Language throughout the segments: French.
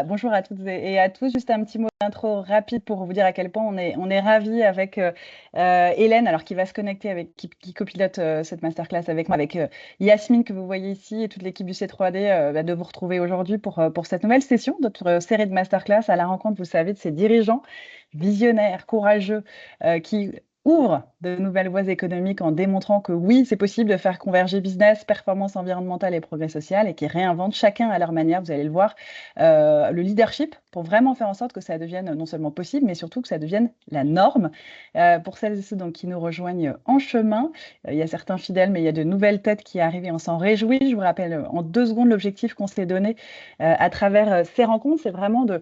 Bonjour à toutes et à tous. Juste un petit mot d'intro rapide pour vous dire à quel point on est ravis avec Hélène, alors qui va se connecter qui copilote cette masterclass avec moi, avec Yasmine que vous voyez ici et toute l'équipe du C3D, de vous retrouver aujourd'hui pour cette nouvelle session, notre série de masterclass à la rencontre, vous savez, de ces dirigeants visionnaires, courageux, qui ouvre de nouvelles voies économiques en démontrant que oui, c'est possible de faire converger business, performance environnementale et progrès social, et qui réinventent chacun à leur manière, vous allez le voir, le leadership pour vraiment faire en sorte que ça devienne non seulement possible, mais surtout que ça devienne la norme. Pour celles et ceux donc, qui nous rejoignent en chemin, il y a certains fidèles, mais il y a de nouvelles têtes qui arrivent et on s'en réjouit. Je vous rappelle en 2 secondes l'objectif qu'on s'est donné à travers ces rencontres, c'est vraiment de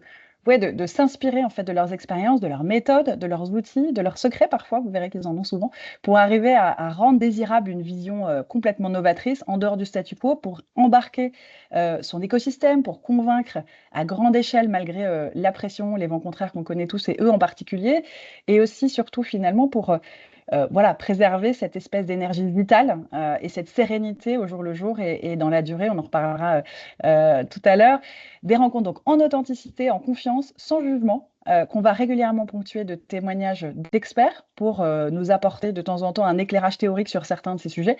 s'inspirer en fait de leurs expériences, de leurs méthodes, de leurs outils, de leurs secrets parfois, vous verrez qu'ils en ont souvent, pour arriver à rendre désirable une vision complètement novatrice en dehors du statu quo, pour embarquer son écosystème, pour convaincre à grande échelle malgré la pression, les vents contraires qu'on connaît tous et eux en particulier, et aussi surtout finalement pour voilà, préserver cette espèce d'énergie vitale et cette sérénité au jour le jour et dans la durée. On en reparlera tout à l'heure. Des rencontres donc en authenticité, en confiance, sans jugement, qu'on va régulièrement ponctuer de témoignages d'experts pour nous apporter de temps en temps un éclairage théorique sur certains de ces sujets.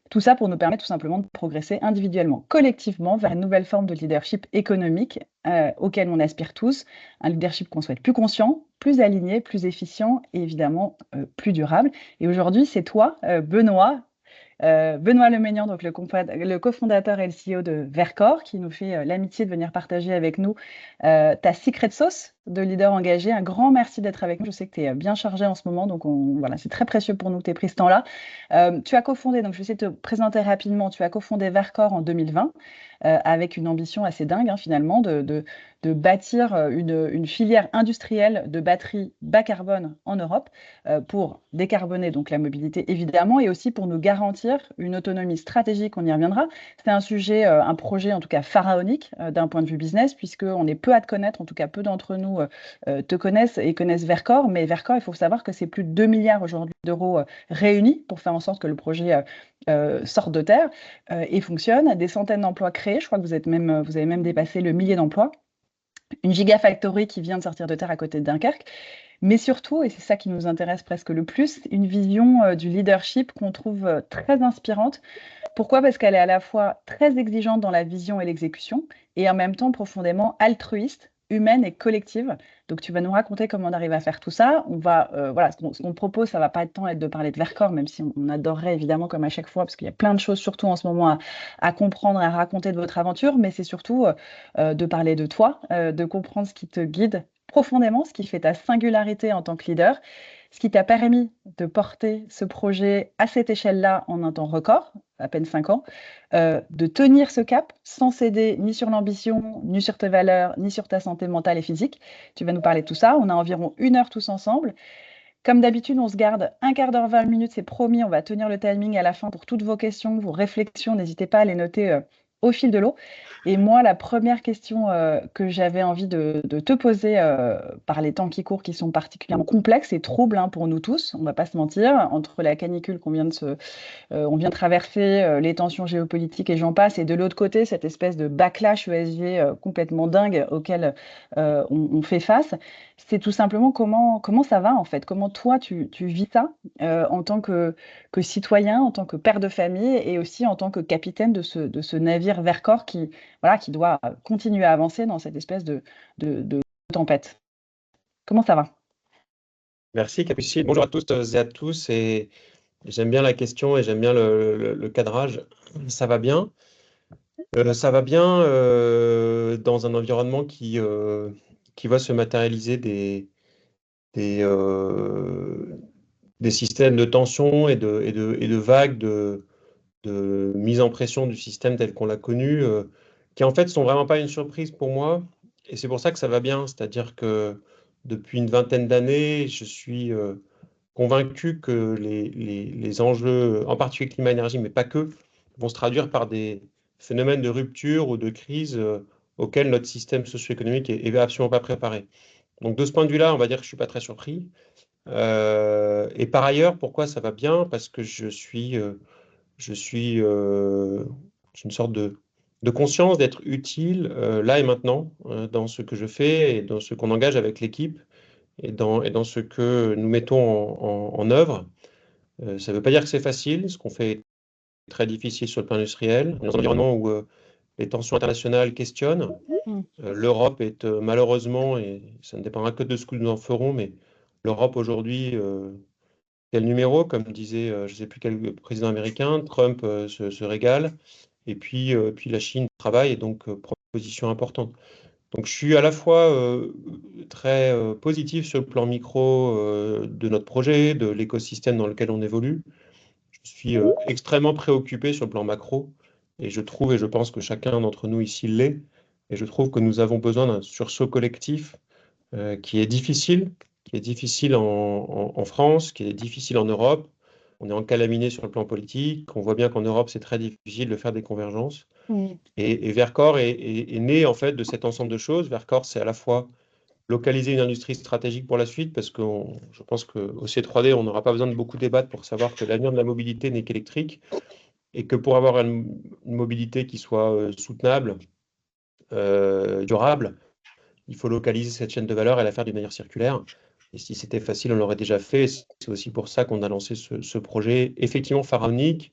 Tout ça pour nous permettre tout simplement de progresser individuellement, collectivement, vers une nouvelle forme de leadership économique auquel on aspire tous, un leadership qu'on souhaite plus conscient, plus aligné, plus efficient et évidemment plus durable. Et aujourd'hui, c'est toi, Benoît Leménian, donc le cofondateur et le CEO de Vercor, qui nous fait l'amitié de venir partager avec nous ta secret sauce de leader engagé. Un grand merci d'être avec nous. Je sais que tu es bien chargé en ce moment, donc voilà, c'est très précieux pour nous que tu aies pris ce temps-là. Tu as cofondé, donc je vais essayer de te présenter rapidement, tu as cofondé Vercor en 2020 avec une ambition assez dingue finalement de bâtir une filière industrielle de batteries bas carbone en Europe pour décarboner donc la mobilité évidemment et aussi pour nous garantir une autonomie stratégique, on y reviendra. C'est un sujet, un projet en tout cas pharaonique d'un point de vue business puisqu'on est peu à te connaître, en tout cas peu d'entre nous te connaissent et connaissent Vercor, mais Vercor, il faut savoir que c'est plus de 2 milliards aujourd'hui d'euros réunis pour faire en sorte que le projet sorte de terre et fonctionne. Des centaines d'emplois créés, je crois que vous avez même dépassé le millier d'emplois. Une gigafactory qui vient de sortir de terre à côté de Dunkerque. Mais surtout, et c'est ça qui nous intéresse presque le plus, une vision du leadership qu'on trouve très inspirante. Pourquoi? Parce qu'elle est à la fois très exigeante dans la vision et l'exécution, et en même temps profondément altruiste, humaine et collective. Donc tu vas nous raconter comment on arrive à faire tout ça. On va, voilà, ce qu'on te propose, ça va pas être de parler de Vercor, même si on adorerait évidemment comme à chaque fois, parce qu'il y a plein de choses, surtout en ce moment, à comprendre, à raconter de votre aventure, mais c'est surtout de parler de toi, de comprendre ce qui te guide profondément, ce qui fait ta singularité en tant que leader, ce qui t'a permis de porter ce projet à cette échelle-là en un temps record, à peine 5 ans, de tenir ce cap sans céder ni sur l'ambition, ni sur tes valeurs, ni sur ta santé mentale et physique. Tu vas nous parler de tout ça. On a environ 1 heure tous ensemble. Comme d'habitude, on se garde un quart d'heure, 20 minutes, c'est promis. On va tenir le timing à la fin pour toutes vos questions, vos réflexions. N'hésitez pas à les noter au fil de l'eau. Et moi, la première question que j'avais envie de te poser par les temps qui courent, qui sont particulièrement complexes et troubles pour nous tous, on ne va pas se mentir, entre la canicule on vient de traverser, les tensions géopolitiques et j'en passe, et de l'autre côté, cette espèce de backlash ESG complètement dingue auquel on fait face. C'est tout simplement comment ça va en fait, comment toi tu vis ça en tant que citoyen, en tant que père de famille et aussi en tant que capitaine de ce navire Vercors voilà, qui doit continuer à avancer dans cette espèce de tempête. Comment ça va? Merci Capucine. Bonjour à toutes et à tous. Et j'aime bien la question et j'aime bien le cadrage. Ça va bien. Ça va bien dans un environnement qui voit se matérialiser des, euh, des systèmes de tension et de vagues de mise en pression du système tel qu'on l'a connu, qui en fait sont vraiment pas une surprise pour moi. Et c'est pour ça que ça va bien. C'est-à-dire que depuis une vingtaine d'années, je suis convaincu que les enjeux, en particulier climat-énergie, mais pas que, vont se traduire par des phénomènes de rupture ou de crise auxquels notre système socio-économique est absolument pas préparé. Donc de ce point de vue-là, on va dire que je suis pas très surpris. Et par ailleurs, pourquoi ça va bien? Parce que je suis une sorte de conscience d'être utile là et maintenant dans ce que je fais et dans ce qu'on engage avec l'équipe et dans ce que nous mettons en œuvre. Ça ne veut pas dire que c'est facile, ce qu'on fait est très difficile sur le plan industriel, dans un environnement où les tensions internationales questionnent. Mm. L'Europe est malheureusement, et ça ne dépendra que de ce que nous en ferons, mais l'Europe aujourd'hui, quel numéro, comme disait je ne sais plus quel président américain, Trump se régale, et puis la Chine travaille et donc prend une position importante. Donc je suis à la fois très positif sur le plan micro de notre projet, de l'écosystème dans lequel on évolue. Je suis extrêmement préoccupé sur le plan macro et je trouve et je pense que chacun d'entre nous ici l'est. Et je trouve que nous avons besoin d'un sursaut collectif qui est difficile en France, qui est difficile en Europe. On est encalaminé sur le plan politique. On voit bien qu'en Europe, c'est très difficile de faire des convergences. Mm. Et Vercor est né en fait de cet ensemble de choses. Vercor, c'est à la fois localiser une industrie stratégique pour la suite, parce que je pense qu'au C3D, on n'aura pas besoin de beaucoup débattre pour savoir que l'avenir de la mobilité n'est qu'électrique, et que pour avoir une mobilité qui soit soutenable, durable, il faut localiser cette chaîne de valeur et la faire d'une manière circulaire. Et si c'était facile, on l'aurait déjà fait. C'est aussi pour ça qu'on a lancé ce projet, effectivement pharaonique,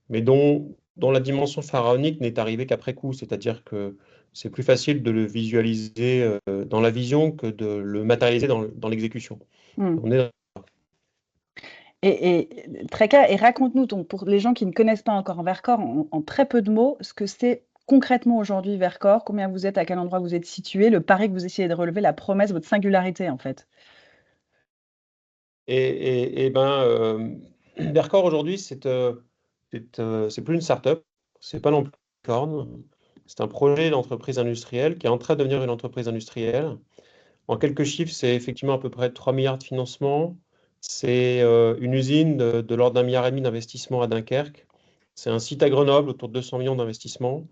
mais dont la dimension pharaonique n'est arrivée qu'après coup. C'est-à-dire que c'est plus facile de le visualiser dans la vision que de le matérialiser dans l'exécution. Mm. On est Très clair. Et raconte-nous, donc, pour les gens qui ne connaissent pas encore Vercors, en très peu de mots, ce que c'est concrètement aujourd'hui Vercors, combien vous êtes, à quel endroit vous êtes situé, le pari que vous essayez de relever, la promesse, votre singularité en fait. et ben, Vercor aujourd'hui, c'est plus une start-up, c'est pas non plus une licorne, c'est un projet d'entreprise industrielle qui est en train de devenir une entreprise industrielle. En quelques chiffres, c'est effectivement à peu près 3 milliards de financement. C'est une usine de l'ordre d'un milliard et demi d'investissement à Dunkerque. C'est un site à Grenoble, autour de 200 millions d'investissements.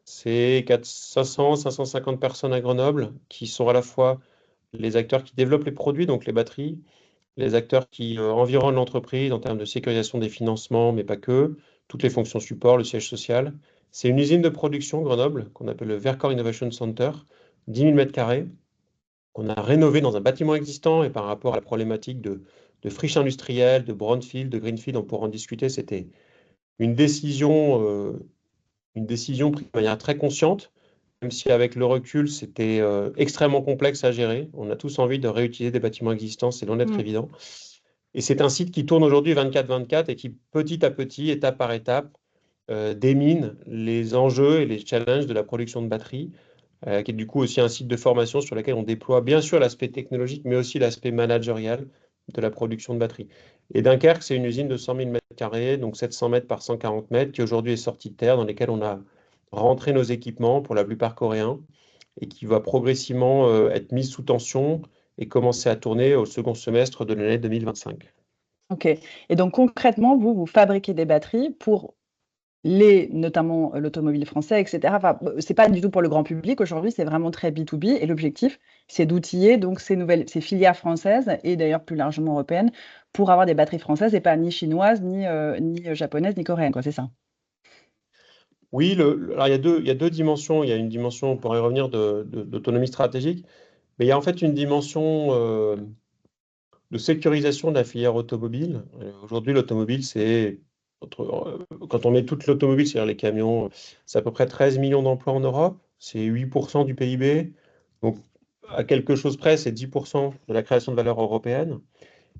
C'est 500, 550 personnes à Grenoble qui sont à la fois les acteurs qui développent les produits, donc les batteries, les acteurs qui environnent l'entreprise en termes de sécurisation des financements, mais pas que, toutes les fonctions support, le siège social. C'est une usine de production, Grenoble, qu'on appelle le Vercor Innovation Center, 10 000 m², qu'on a rénové dans un bâtiment existant, et par rapport à la problématique de friche industrielle, de brownfield, de greenfield, on pourra en discuter, c'était une décision, une décision prise de manière très consciente, même si avec le recul, c'était extrêmement complexe à gérer. On a tous envie de réutiliser des bâtiments existants, c'est loin d'être Mm. évident. Et c'est un site qui tourne aujourd'hui 24/24 et qui, petit à petit, étape par étape, démine les enjeux et les challenges de la production de batteries, qui est du coup aussi un site de formation sur lequel on déploie bien sûr l'aspect technologique, mais aussi l'aspect managérial de la production de batteries. Et Dunkerque, c'est une usine de 100 000 m², donc 700 mètres par 140 mètres, qui aujourd'hui est sortie de terre, dans lesquels on a rentré nos équipements, pour la plupart coréens, et qui va progressivement être mise sous tension et commencer à tourner au second semestre de l'année 2025. Ok. Et donc concrètement, vous fabriquez des batteries pour notamment l'automobile français, etc. Enfin, c'est pas du tout pour le grand public aujourd'hui, c'est vraiment très B2B. Et l'objectif, c'est d'outiller donc ces filières françaises et d'ailleurs plus largement européennes pour avoir des batteries françaises et pas ni chinoises, ni japonaises, ni coréennes, quoi, c'est ça. Oui, alors il y a deux dimensions. Il y a une dimension, on pourrait y revenir, d'autonomie stratégique, mais il y a en fait une dimension de sécurisation de la filière automobile. Aujourd'hui, l'automobile, quand on met toute l'automobile, c'est-à-dire les camions, c'est à peu près 13 millions d'emplois en Europe, c'est 8% du PIB. Donc, à quelque chose près, c'est 10% de la création de valeur européenne.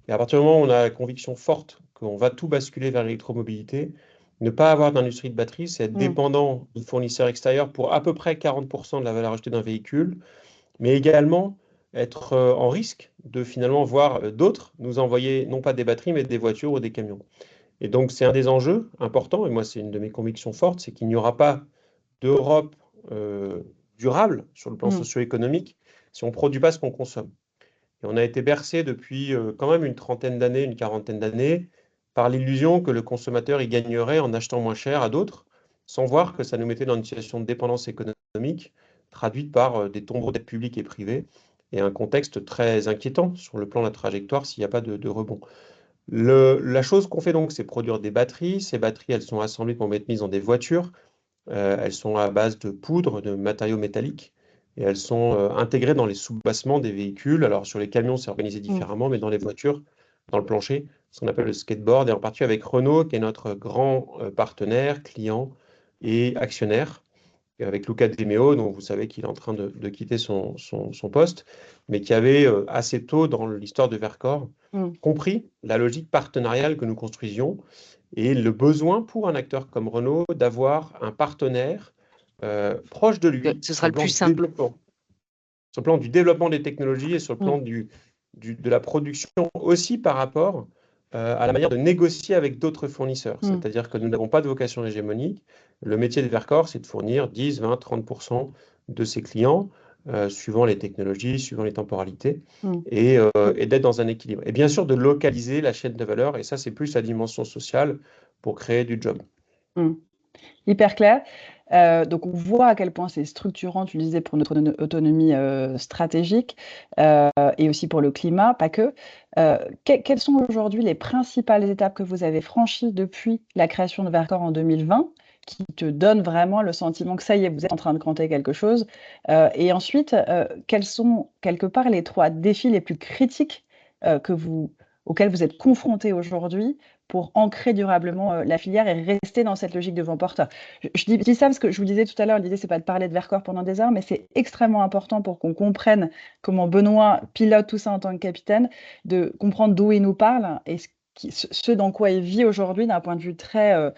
Et à partir du moment où on a la conviction forte qu'on va tout basculer vers l'électromobilité, ne pas avoir d'industrie de batterie, c'est être Mm. dépendant de fournisseurs extérieurs pour à peu près 40% de la valeur ajoutée d'un véhicule, mais également être en risque de finalement voir d'autres nous envoyer non pas des batteries, mais des voitures ou des camions. Et donc, c'est un des enjeux importants, et moi, c'est une de mes convictions fortes, c'est qu'il n'y aura pas d'Europe euh, durable sur le plan Mm. socio-économique si on ne produit pas ce qu'on consomme. Et on a été bercé depuis quand même une trentaine d'années, une quarantaine d'années, par l'illusion que le consommateur y gagnerait en achetant moins cher à d'autres, sans voir que ça nous mettait dans une situation de dépendance économique, traduite par des tombeaux d'aides publiques et privées, et un contexte très inquiétant sur le plan de la trajectoire s'il n'y a pas de rebond. La chose qu'on fait donc, c'est produire des batteries. Ces batteries, elles sont assemblées pour être mises dans des voitures. Elles sont à base de poudre, de matériaux métalliques, et elles sont intégrées dans les sous-bassements des véhicules. Alors sur les camions, c'est organisé différemment, mais dans les voitures, dans le plancher, ce qu'on appelle le skateboard, et en particulier avec Renault, qui est notre grand partenaire, client et actionnaire, et avec Luca De Meo, dont vous savez qu'il est en train de quitter son poste, mais qui avait assez tôt dans l'histoire de Vercor compris la logique partenariale que nous construisions et le besoin pour un acteur comme Renault d'avoir un partenaire proche de lui Ce sur sera le le plan plus du simple. développement, sur le plan du développement des technologies et sur le plan de la production aussi par rapport à la manière de négocier avec d'autres fournisseurs. C'est-à-dire que nous n'avons pas de vocation hégémonique. Le métier de Vercor, c'est de fournir 10, 20, 30% de ses clients, suivant les technologies, suivant les temporalités, et d'être dans un équilibre. Et bien sûr, de localiser la chaîne de valeur, et ça, c'est plus la dimension sociale pour créer du job. Hyper clair. Donc on voit à quel point c'est structurant, tu le disais, pour notre autonomie stratégique et aussi pour le climat, pas que. Quelles sont aujourd'hui les principales étapes que vous avez franchies depuis la création de Vercor en 2020 qui te donnent vraiment le sentiment que ça y est, vous êtes en train de cranter quelque chose? Et ensuite, quels sont quelque part les 3 défis les plus critiques auxquels vous êtes confrontés aujourd'hui pour ancrer durablement la filière et rester dans cette logique de vent porteur? Je dis ça parce que je vous disais tout à l'heure, l'idée, c'est pas de parler de Vercor pendant des heures, mais c'est extrêmement important pour qu'on comprenne comment Benoît pilote tout ça en tant que capitaine, de comprendre d'où il nous parle et ce dans quoi il vit aujourd'hui d'un point de vue très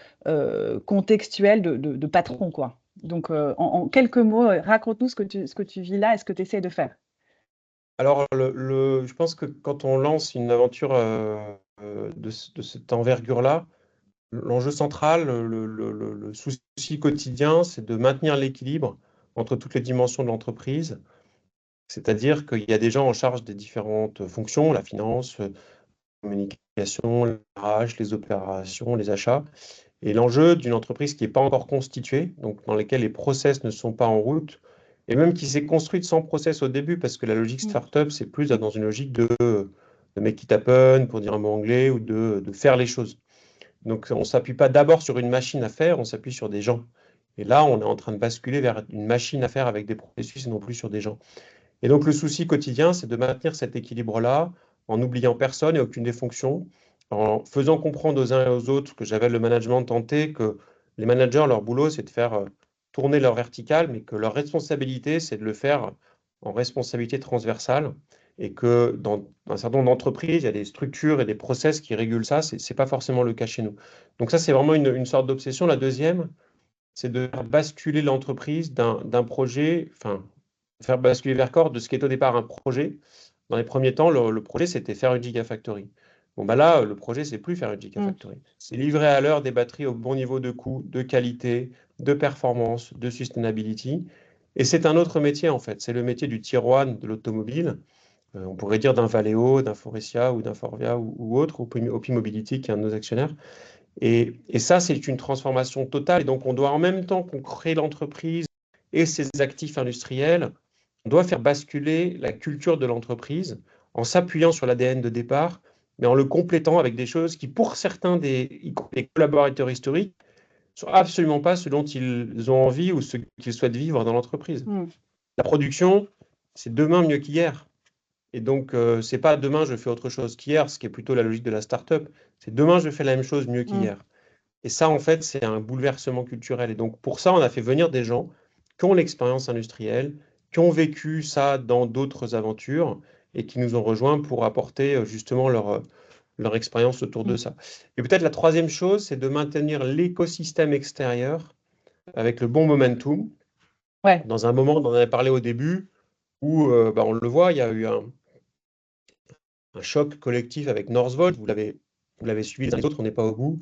contextuel de patron, quoi. Donc, en quelques mots, raconte-nous ce que tu vis là et ce que tu essaies de faire. Alors, je pense que quand on lance une aventure de cette envergure-là, l'enjeu central, le souci quotidien, c'est de maintenir l'équilibre entre toutes les dimensions de l'entreprise. C'est-à-dire qu'il y a des gens en charge des différentes fonctions, la finance, la communication, les RH, les opérations, les achats. Et l'enjeu d'une entreprise qui n'est pas encore constituée, donc dans laquelle les process ne sont pas en route, et même qui s'est construite sans process au début, parce que la logique startup, c'est plus dans une logique de make it happen, pour dire un mot anglais, ou de faire les choses. Donc on ne s'appuie pas d'abord sur une machine à faire, on s'appuie sur des gens. Et là, on est en train de basculer vers une machine à faire avec des processus et non plus sur des gens. Et donc le souci quotidien, c'est de maintenir cet équilibre-là en n'oubliant personne et aucune des fonctions, en faisant comprendre aux uns et aux autres que j'avais le management tenté, que les managers, leur boulot, c'est de faire tourner leur verticale, mais que leur responsabilité, c'est de le faire en responsabilité transversale, et que dans un certain nombre d'entreprises, il y a des structures et des process qui régulent ça, ce n'est pas forcément le cas chez nous. Donc ça, c'est vraiment une sorte d'obsession. La deuxième, c'est de faire basculer l'entreprise d'un projet, enfin, faire basculer Vercor de ce qui est au départ un projet. Dans les premiers temps, le projet, c'était faire une Gigafactory. Bon, bah là, le projet, c'est plus faire une Gigafactory. C'est livrer à l'heure des batteries au bon niveau de coût, de qualité, de performance, de sustainability. Et c'est un autre métier, en fait. C'est le métier du tier one de l'automobile. On pourrait dire d'un Valeo, d'un Faurecia ou d'un Forvia ou autre, ou Opi Mobility, qui est un de nos actionnaires. Et ça, c'est une transformation totale. Et donc, on doit, en même temps qu'on crée l'entreprise et ses actifs industriels, on doit faire basculer la culture de l'entreprise en s'appuyant sur l'ADN de départ, mais en le complétant avec des choses qui, pour certains des collaborateurs historiques, ne sont absolument pas ce dont ils ont envie ou ce qu'ils souhaitent vivre dans l'entreprise. La production, c'est demain mieux qu'hier. Et donc, ce n'est pas demain, je fais autre chose qu'hier, ce qui est plutôt la logique de la start-up. C'est demain, je fais la même chose mieux qu'hier. Et ça, en fait, c'est un bouleversement culturel. Et donc, pour ça, on a fait venir des gens qui ont l'expérience industrielle, qui ont vécu ça dans d'autres aventures et qui nous ont rejoints pour apporter justement leur expérience autour de ça. Et peut-être la troisième chose, c'est de maintenir l'écosystème extérieur avec le bon momentum. Dans un moment, on en avait parlé au début, où on le voit, il y a eu un choc collectif avec Northvolt. Vous l'avez suivi les uns les autres, on n'est pas au bout.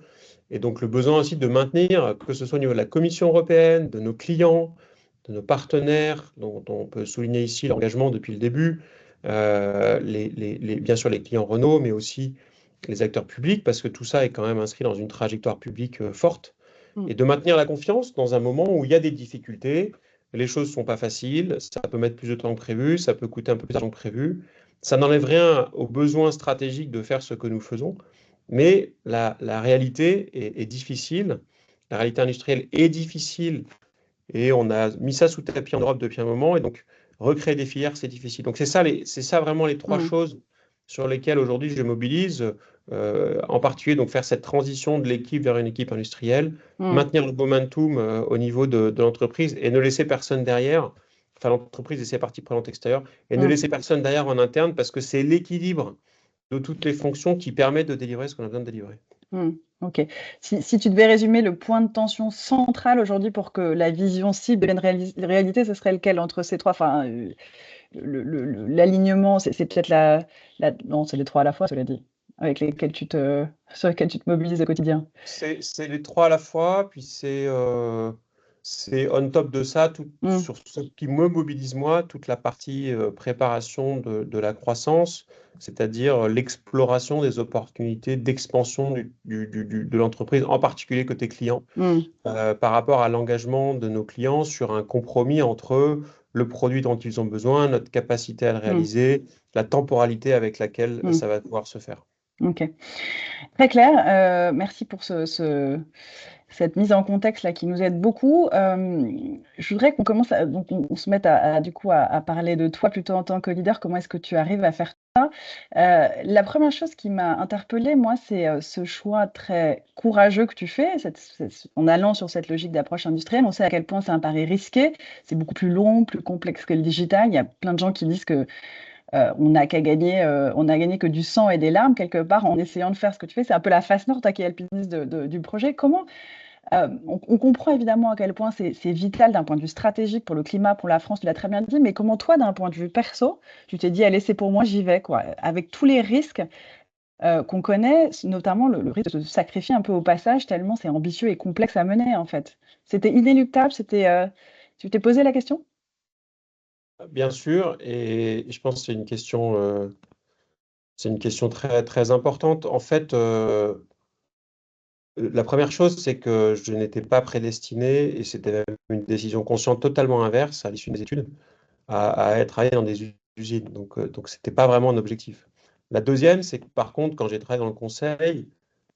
Et donc le besoin aussi de maintenir, que ce soit au niveau de la Commission européenne, de nos clients, de nos partenaires, dont on peut souligner ici l'engagement depuis le début, bien sûr les clients Renault, mais aussi les acteurs publics, parce que tout ça est quand même inscrit dans une trajectoire publique forte, et de maintenir la confiance dans un moment où il y a des difficultés, les choses ne sont pas faciles, ça peut mettre plus de temps que prévu, ça peut coûter un peu plus d'argent que prévu, ça n'enlève rien au besoin stratégique de faire ce que nous faisons, mais la réalité est difficile La réalité industrielle est difficile et on a mis ça sous tapis en Europe depuis un moment. Et donc, recréer des filières, c'est difficile. Donc, c'est ça vraiment les trois Mm. choses sur lesquelles aujourd'hui je mobilise. En particulier, donc faire cette transition de l'équipe vers une équipe industrielle, Mm. maintenir le momentum au niveau de l'entreprise et ne laisser personne derrière, enfin l'entreprise et ses parties prenantes extérieures, et ne Mm. laisser personne derrière en interne parce que c'est l'équilibre de toutes les fonctions qui permet de délivrer ce qu'on a besoin de délivrer. Mm. Ok. Si tu devais résumer le point de tension central aujourd'hui pour que la vision cible devienne réalité, ce serait lequel entre ces trois? Enfin, l'alignement, c'est peut-être non, c'est les trois à la fois, cela dit, sur lesquels tu te mobilises au quotidien. C'est les trois à la fois, puis c'est on top de ça, Mm. sur ce qui me mobilise moi, toute la partie préparation de la croissance, c'est-à-dire l'exploration des opportunités d'expansion de l'entreprise, en particulier côté client, Mm. par rapport à l'engagement de nos clients sur un compromis entre le produit dont ils ont besoin, notre capacité à le Mm. réaliser, la temporalité avec laquelle Mm. ça va pouvoir se faire. Ok. Très clair. Merci pour cette mise en contexte là qui nous aide beaucoup. Je voudrais qu'on commence donc on se mette du coup à parler de toi plutôt en tant que leader. Comment est-ce que tu arrives à faire ça? La première chose qui m'a interpellée, moi, c'est ce choix très courageux que tu fais en allant sur cette logique d'approche industrielle. On sait à quel point c'est un pari risqué. C'est beaucoup plus long, plus complexe que le digital. Il y a plein de gens qui disent que on a gagné que du sang et des larmes quelque part en essayant de faire ce que tu fais. C'est un peu la face nord, toi qui es alpiniste du projet. On comprend évidemment à quel point c'est vital d'un point de vue stratégique pour le climat, pour la France, tu l'as très bien dit, mais comment toi, d'un point de vue perso, tu t'es dit, allez, c'est pour moi, j'y vais, quoi, avec tous les risques qu'on connaît, notamment le risque de se sacrifier un peu au passage, tellement c'est ambitieux et complexe à mener, en fait. C'était inéluctable, tu t'es posé la question? Bien sûr, et je pense que c'est une question très, très importante. En fait, la première chose, c'est que je n'étais pas prédestiné, et c'était même une décision consciente totalement inverse à l'issue des études, à être travailler dans des usines. Donc c'était pas vraiment un objectif. La deuxième, c'est que par contre, quand j'ai travaillé dans le conseil,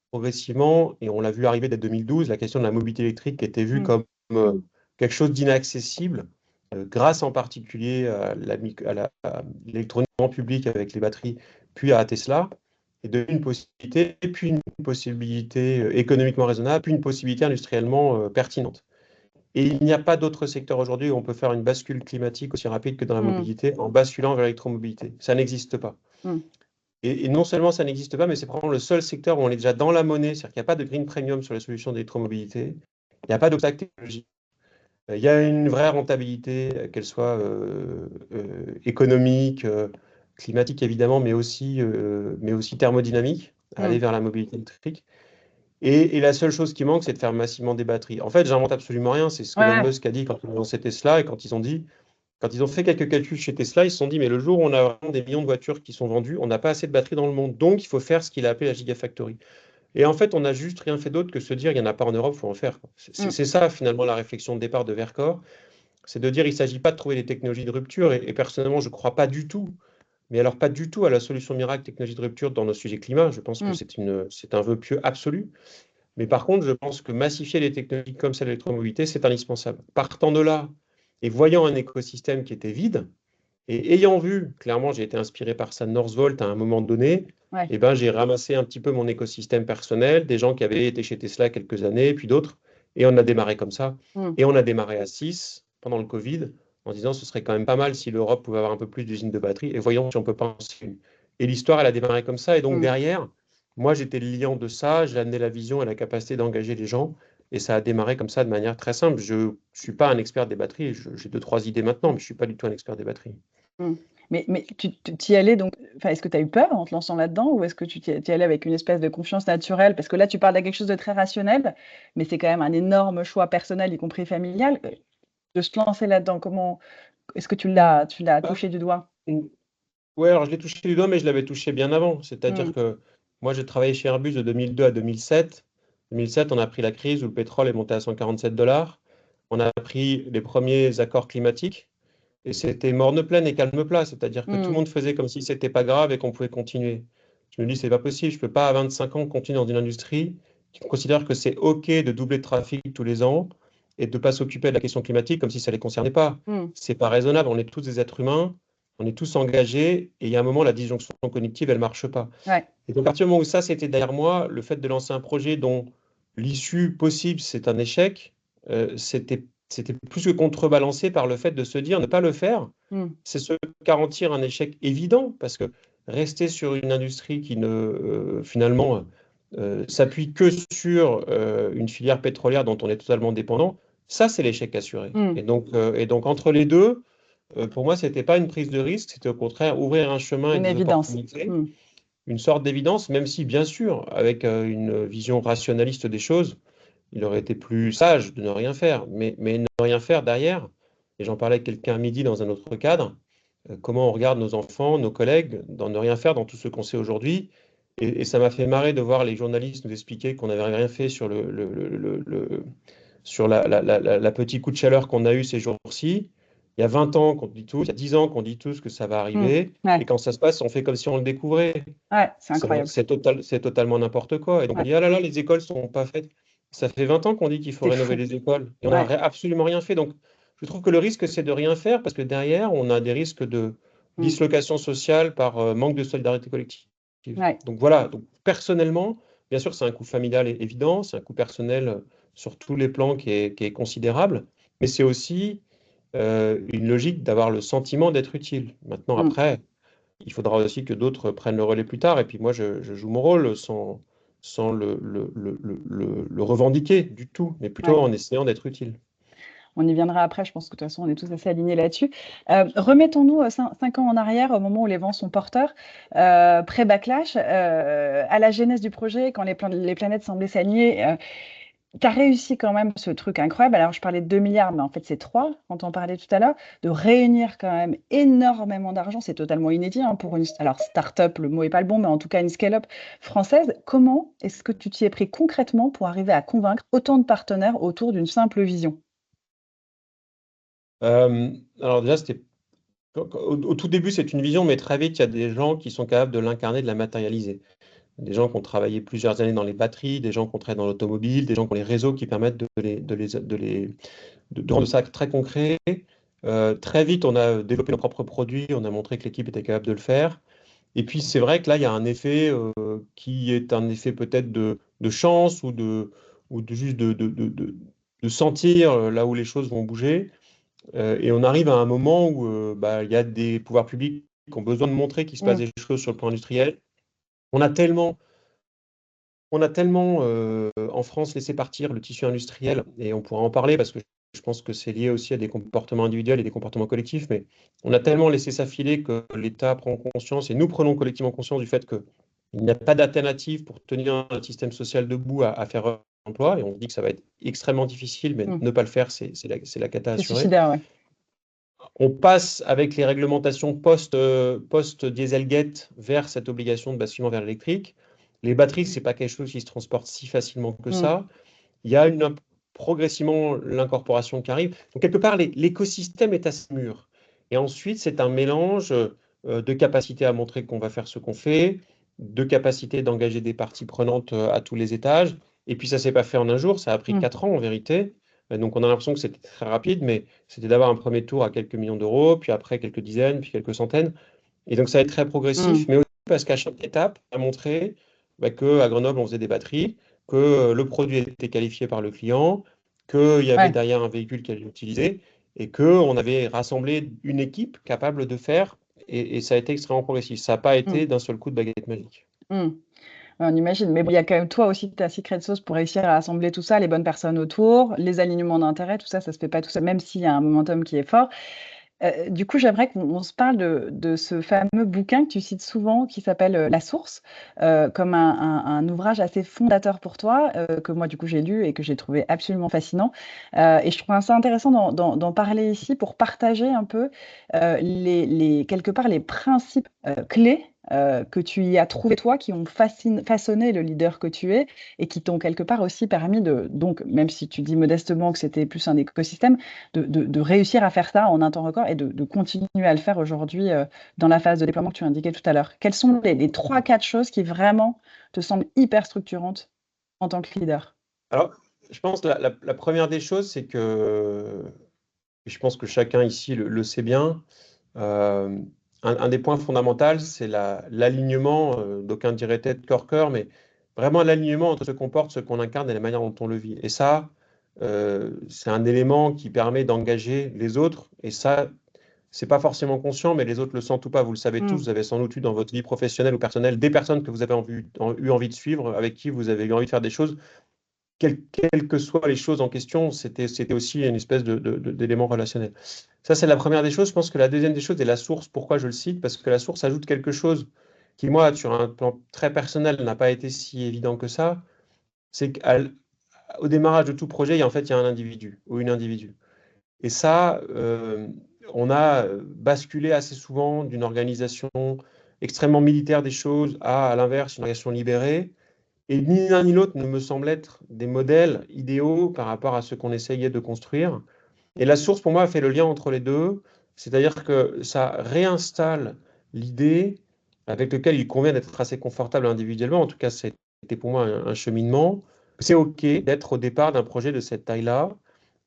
progressivement, et on l'a vu arriver dès 2012, la question de la mobilité électrique était vue Mm, comme quelque chose d'inaccessible, grâce en particulier à l'électronique grand public avec les batteries, puis à Tesla, et de une possibilité, puis une possibilité économiquement raisonnable, puis une possibilité industriellement pertinente. Et il n'y a pas d'autre secteur aujourd'hui où on peut faire une bascule climatique aussi rapide que dans la mm, mobilité en basculant vers l'électromobilité. Ça n'existe pas. mm, Et non seulement ça n'existe pas, mais c'est probablement le seul secteur où on est déjà dans la monnaie, c'est-à-dire qu'il n'y a pas de green premium sur les solutions d'électromobilité, il n'y a pas d'obstacle technologique. Il y a une vraie rentabilité, qu'elle soit économique, climatique évidemment, mais aussi thermodynamique, à aller mm. vers la mobilité électrique. Et la seule chose qui manque, c'est de faire massivement des batteries. En fait, j'invente absolument rien. C'est ce qu'Elon Ouais. Musk a dit quand ils ont lancé Tesla et quand ils ont fait quelques calculs chez Tesla, ils se sont dit, mais le jour où on a vraiment des millions de voitures qui sont vendues, on n'a pas assez de batteries dans le monde. Donc, il faut faire ce qu'il a appelé la Gigafactory. Et en fait, on n'a juste rien fait d'autre que se dire, il n'y en a pas en Europe, il faut en faire, quoi. Mm, C'est ça, finalement, la réflexion de départ de Verkor. C'est de dire, il ne s'agit pas de trouver des technologies de rupture. Et personnellement, je ne crois pas du tout, mais alors pas du tout à la solution miracle technologie de rupture dans nos sujets climat. Je pense que mm, c'est un vœu pieux absolu. Mais par contre, je pense que massifier les technologies comme celle de l'électromobilité, c'est indispensable. Partant de là, et voyant un écosystème qui était vide, et ayant vu, clairement, j'ai été inspiré par ça de Northvolt à un moment donné, ouais. eh ben, j'ai ramassé un petit peu mon écosystème personnel, des gens qui avaient été chez Tesla quelques années, puis d'autres, et on a démarré comme ça. Mm, Et on a démarré à 6 pendant le Covid, en disant ce serait quand même pas mal si l'Europe pouvait avoir un peu plus d'usines de batterie, et voyons si on peut penser une. Et l'histoire, elle a démarré comme ça, et donc mm. derrière, moi j'étais le liant de ça, j'ai amené la vision et la capacité d'engager les gens, et ça a démarré comme ça de manière très simple. Je ne suis pas un expert des batteries, j'ai deux, trois idées maintenant, mais je ne suis pas du tout un expert des batteries. Mmh. Mais tu y allais donc enfin, est-ce que tu as eu peur en te lançant là-dedans ou est-ce que tu y allais avec une espèce de confiance naturelle? Parce que là, tu parles de quelque chose de très rationnel, mais c'est quand même un énorme choix personnel, y compris familial, de se lancer là-dedans. Comment est-ce que tu l'as Ah, touché du doigt? ouais, alors je l'ai touché du doigt, mais je l'avais touché bien avant. C'est-à-dire Mmh, que moi, j'ai travaillé chez Airbus de 2002 à 2007. 2007, on a pris la crise où le pétrole est monté à 147 $. On a pris les premiers accords climatiques et c'était morne pleine et calme plat. C'est-à-dire que tout le mmh, monde faisait comme si c'était pas grave et qu'on pouvait continuer. Je me dis, c'est pas possible. Je peux pas à 25 ans continuer dans une industrie qui considèrent que c'est OK de doubler le trafic tous les ans et de ne pas s'occuper de la question climatique comme si ça ne les concernait pas. C'est pas raisonnable, on est tous des êtres humains, on est tous engagés, et il y a un moment, la disjonction cognitive, elle ne marche pas. Ouais. Et donc, à partir du moment où ça, c'était derrière moi, le fait de lancer un projet dont l'issue possible, c'est un échec, c'était plus que contrebalancé par le fait de se dire ne pas le faire, c'est se garantir un échec évident, parce que rester sur une industrie qui ne, finalement, s'appuie que sur une filière pétrolière dont on est totalement dépendant, ça, c'est l'échec assuré. Et donc, entre les deux, pour moi, ce n'était pas une prise de risque, c'était au contraire ouvrir un chemin et Une des évidence. opportunités, une sorte d'évidence, même si, bien sûr, avec une vision rationaliste des choses, il aurait été plus sage de ne rien faire. Mais ne rien faire derrière, et j'en parlais avec quelqu'un à midi dans un autre cadre, comment on regarde nos enfants, nos collègues, dans ne rien faire dans tout ce qu'on sait aujourd'hui. Et ça m'a fait marrer de voir les journalistes nous expliquer qu'on n'avait rien fait sur sur la petite coup de chaleur qu'on a eu ces jours-ci. Il y a 20 ans qu'on dit tous, il y a 10 ans qu'on dit tous que ça va arriver, Ouais. et quand ça se passe, on fait comme si on le découvrait. Ouais, c'est incroyable. C'est totalement n'importe quoi. Et donc on dit, ah là là, les écoles ne sont pas faites. Ça fait 20 ans qu'on dit qu'il faut C'est rénover fou. les écoles, et on Ouais. n'a absolument rien fait. Donc je trouve que le risque, c'est de rien faire, parce que derrière, on a des risques de dislocation sociale par manque de solidarité collective. Ouais. Donc voilà, donc, personnellement, bien sûr, c'est un coût familial évident, c'est un coût personnel sur tous les plans qui est considérable, mais c'est aussi une logique d'avoir le sentiment d'être utile. Maintenant, après, il faudra aussi que d'autres prennent le relais plus tard, et puis moi, je joue mon rôle sans le revendiquer du tout, mais plutôt Ouais. en essayant d'être utile. On y viendra après, je pense que de toute façon, on est tous assez alignés là-dessus. Remettons-nous 5 ans en arrière, au moment où les vents sont porteurs, pré-backlash, à la genèse du projet, quand les planètes semblaient s'aligner. Tu as réussi quand même ce truc incroyable. Alors, je parlais de 2 milliards, mais en fait, c'est 3, quand on parlait tout à l'heure, de réunir quand même énormément d'argent. C'est totalement inédit pour une start-up, le mot n'est pas le bon, mais en tout cas une scale-up française. Comment est-ce que tu t'y es pris concrètement pour arriver à convaincre autant de partenaires autour d'une simple vision? Alors déjà, au tout début, c'est une vision, mais très vite, il y a des gens qui sont capables de l'incarner, de la matérialiser. Des gens qui ont travaillé plusieurs années dans les batteries, des gens qui ont travaillé dans l'automobile, des gens qui ont les réseaux qui permettent de rendre ça très concret. Très vite, on a développé nos propres produits, on a montré que l'équipe était capable de le faire. Et puis, c'est vrai que là, il y a un effet qui est un effet peut-être de chance ou juste de sentir là où les choses vont bouger. Et on arrive à un moment où il y a des pouvoirs publics qui ont besoin de montrer qu'il se passe des choses sur le plan industriel. On a tellement en France laissé partir le tissu industriel, et on pourra en parler parce que je pense que c'est lié aussi à des comportements individuels et des comportements collectifs, mais on a tellement laissé ça filer que l'État prend conscience, et nous prenons collectivement conscience du fait qu'il n'y a pas d'alternative pour tenir un système social debout à faire emploi, et on se dit que ça va être extrêmement difficile, mais ne pas le faire, c'est la cata C'est assurée. suicidaire, ouais. On passe avec les réglementations post-Dieselgate vers cette obligation de basculement vers l'électrique. Les batteries, ce n'est pas quelque chose qui se transporte si facilement que ça. Il y a progressivement l'incorporation qui arrive. Donc, quelque part, l'écosystème est assez mûr. Et ensuite, c'est un mélange de capacité à montrer qu'on va faire ce qu'on fait, de capacité d'engager des parties prenantes à tous les étages. Et puis, ça ne s'est pas fait en un jour, ça a pris 4 ans en vérité. Donc, on a l'impression que c'était très rapide, mais c'était d'avoir un premier tour à quelques millions d'euros, puis après quelques dizaines, puis quelques centaines. Et donc, ça va être très progressif, mais aussi parce qu'à chaque étape, on a montré qu'à Grenoble, on faisait des batteries, que le produit était qualifié par le client, qu'il y avait Ouais. derrière un véhicule qui allait l'utiliser, et qu'on avait rassemblé une équipe capable de faire, et ça a été extrêmement progressif. Ça n'a pas été d'un seul coup de baguette magique. On imagine, mais bon, il y a quand même toi aussi ta secret sauce pour réussir à assembler tout ça, les bonnes personnes autour, les alignements d'intérêts, tout ça se fait pas tout seul, même s'il y a un momentum qui est fort. Du coup, j'aimerais qu'on se parle de ce fameux bouquin que tu cites souvent qui s'appelle La Source, comme un ouvrage assez fondateur pour toi, que moi, du coup, j'ai lu et que j'ai trouvé absolument fascinant. Et je trouve ça intéressant d'en parler ici pour partager un peu quelque part les principes clés que tu y as trouvé toi, qui ont façonné le leader que tu es et qui t'ont quelque part aussi permis donc, même si tu dis modestement que c'était plus un écosystème, de réussir à faire ça en un temps record et de continuer à le faire aujourd'hui dans la phase de déploiement que tu indiquais tout à l'heure. Quelles sont les 3-4 choses qui vraiment te semblent hyper structurantes? en tant que leader? Alors, je pense que la première des choses, c'est que, et je pense que chacun ici le sait bien, euh, un des points fondamentaux, c'est l'alignement, d'aucuns diraient peut-être corps-cœur, mais vraiment l'alignement entre ce qu'on porte, ce qu'on incarne et la manière dont on le vit. Et ça, c'est un élément qui permet d'engager les autres. Et ça, c'est pas forcément conscient, mais les autres le sentent ou pas. Vous le savez tous, Mmh. vous avez sans doute eu dans votre vie professionnelle ou personnelle des personnes que vous avez eu envie de suivre, avec qui vous avez eu envie de faire des choses. Quelles que soient les choses en question, c'était aussi une espèce d'élément relationnel. Ça, c'est la première des choses. Je pense que la deuxième des choses est la source. Pourquoi je le cite? Parce que la source ajoute quelque chose qui, moi, sur un plan très personnel, n'a pas été si évident que ça. C'est qu'au démarrage de tout projet, il y a un individu ou une individu. Et ça, on a basculé assez souvent d'une organisation extrêmement militaire des choses à l'inverse, une organisation libérée. Et ni l'un ni l'autre ne me semble être des modèles idéaux par rapport à ce qu'on essayait de construire. Et la source, pour moi, fait le lien entre les deux, c'est-à-dire que ça réinstalle l'idée avec laquelle il convient d'être assez confortable individuellement. En tout cas, c'était pour moi un cheminement. C'est OK d'être au départ d'un projet de cette taille-là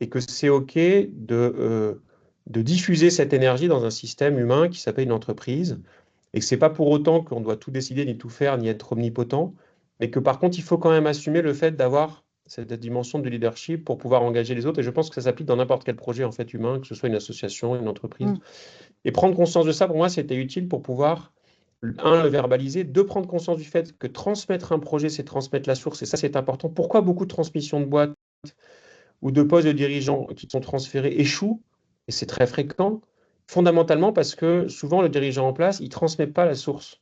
et que c'est OK de diffuser cette énergie dans un système humain qui s'appelle une entreprise et que c'est pas pour autant qu'on doit tout décider, ni tout faire, ni être omnipotent, mais que par contre, il faut quand même assumer le fait d'avoir cette dimension de leadership pour pouvoir engager les autres. Et je pense que ça s'applique dans n'importe quel projet en fait humain, que ce soit une association, une entreprise. Mmh. Et prendre conscience de ça, pour moi, c'était utile pour pouvoir, un, le verbaliser, deux, prendre conscience du fait que transmettre un projet, c'est transmettre la source, et ça, c'est important. Pourquoi beaucoup de transmissions de boîtes ou de postes de dirigeants qui sont transférés échouent, et c'est très fréquent, fondamentalement parce que souvent le dirigeant en place, il ne transmet pas la source.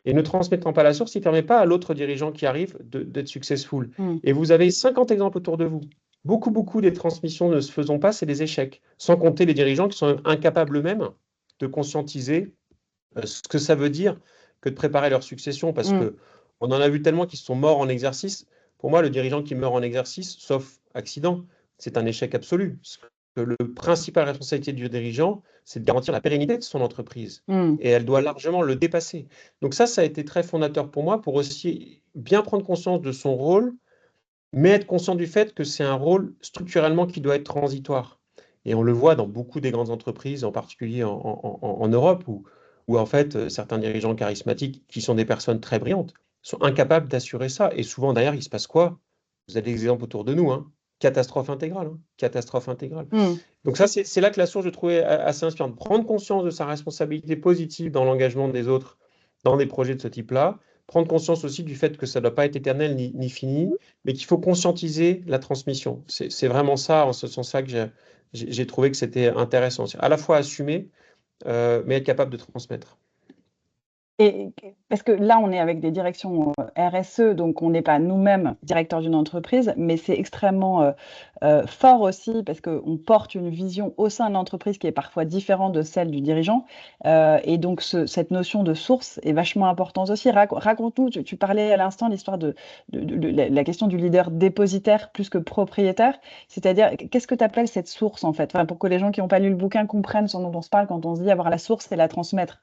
Et ne transmettant pas la source, il ne permet pas à l'autre dirigeant qui arrive d'être successful. Mmh. Et vous avez 50 exemples autour de vous. Beaucoup des transmissions ne se faisant pas, c'est des échecs. Sans compter les dirigeants qui sont incapables eux-mêmes de conscientiser ce que ça veut dire que de préparer leur succession, parce Mmh. que on en a vu tellement qui sont morts en exercice. Pour moi, le dirigeant qui meurt en exercice, sauf accident, c'est un échec absolu. Parce que le principal responsabilité du dirigeant, c'est de garantir la pérennité de son entreprise. Mmh. Et elle doit largement le dépasser. Donc ça a été très fondateur pour moi pour aussi bien prendre conscience de son rôle, mais être conscient du fait que c'est un rôle structurellement qui doit être transitoire. Et on le voit dans beaucoup des grandes entreprises, en particulier en Europe, où en fait certains dirigeants charismatiques, qui sont des personnes très brillantes, sont incapables d'assurer ça. Et souvent derrière, il se passe quoi? Vous avez des exemples autour de nous, hein. Catastrophe intégrale, hein. Catastrophe intégrale. Mmh. Donc ça, c'est là que la source, je trouvais assez inspirante. Prendre conscience de sa responsabilité positive dans l'engagement des autres dans des projets de ce type-là, prendre conscience aussi du fait que ça ne doit pas être éternel ni fini, mais qu'il faut conscientiser la transmission. C'est vraiment ça, en ce sens-là, que j'ai trouvé que c'était intéressant. À la fois assumer, mais être capable de transmettre. Et parce que là, on est avec des directions RSE, donc on n'est pas nous-mêmes directeurs d'une entreprise, mais c'est extrêmement fort aussi parce qu'on porte une vision au sein de l'entreprise qui est parfois différente de celle du dirigeant. Et donc, cette notion de source est vachement importante aussi. Raconte-nous, tu parlais à l'instant l'histoire de la question du leader dépositaire plus que propriétaire. C'est-à-dire, qu'est-ce que tu appelles cette source en fait? Enfin, pour que les gens qui n'ont pas lu le bouquin comprennent ce dont on se parle quand on se dit avoir la source et la transmettre.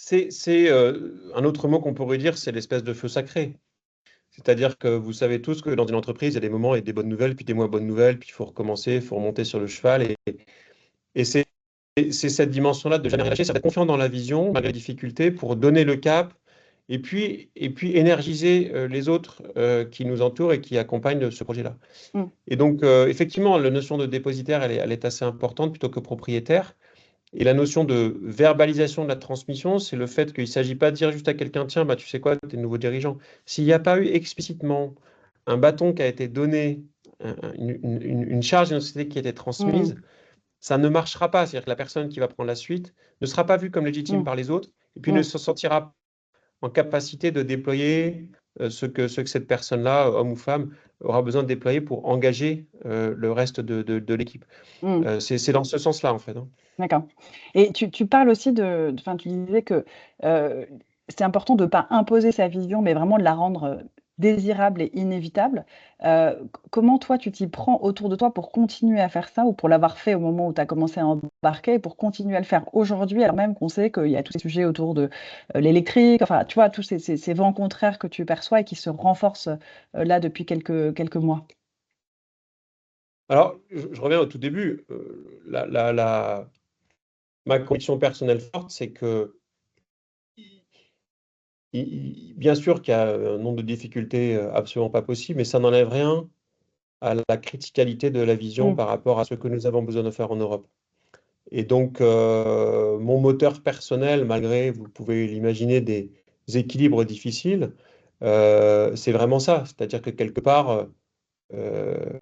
C'est un autre mot qu'on pourrait dire, c'est l'espèce de feu sacré. C'est-à-dire que vous savez tous que dans une entreprise, il y a des moments et des bonnes nouvelles, puis des moins bonnes nouvelles, puis il faut recommencer, il faut remonter sur le cheval. Et c'est cette dimension-là de jamais relâcher, c'est d'être confiant dans la vision, malgré les difficultés, pour donner le cap, et puis énergiser les autres qui nous entourent et qui accompagnent ce projet-là. Mm. Et donc, effectivement, la notion de dépositaire, elle est assez importante plutôt que propriétaire. Et la notion de verbalisation de la transmission, c'est le fait qu'il ne s'agit pas de dire juste à quelqu'un, tiens, bah, tu sais quoi, tu es nouveau dirigeant. S'il n'y a pas eu explicitement un bâton qui a été donné, une charge d'une société qui a été Mm. transmise, ça ne marchera pas. C'est-à-dire que la personne qui va prendre la suite ne sera pas vue comme légitime Mm. par les autres et puis ne Mm. se sentira en capacité de déployer ce que cette personne-là, homme ou femme, aura besoin de déployer pour engager le reste de l'équipe. Mm. C'est dans ce sens-là, en fait, hein. D'accord. Et tu parles aussi enfin, tu disais que c'est important de ne pas imposer sa vision, mais vraiment de la rendre désirable et inévitable. Comment toi, tu t'y prends autour de toi pour continuer à faire ça ou pour l'avoir fait au moment où tu as commencé à embarquer et pour continuer à le faire aujourd'hui, alors même qu'on sait qu'il y a tous ces sujets autour de l'électrique, enfin, tu vois, tous ces vents contraires que tu perçois et qui se renforcent là depuis quelques mois. Alors, je reviens au tout début. Ma conviction personnelle forte, c'est que bien sûr qu'il y a un nombre de difficultés absolument pas possible, mais ça n'enlève rien à la criticalité de la vision Mm. par rapport à ce que nous avons besoin de faire en Europe. Et donc, mon moteur personnel, malgré, vous pouvez l'imaginer, des équilibres difficiles, c'est vraiment ça. C'est-à-dire que quelque part, euh,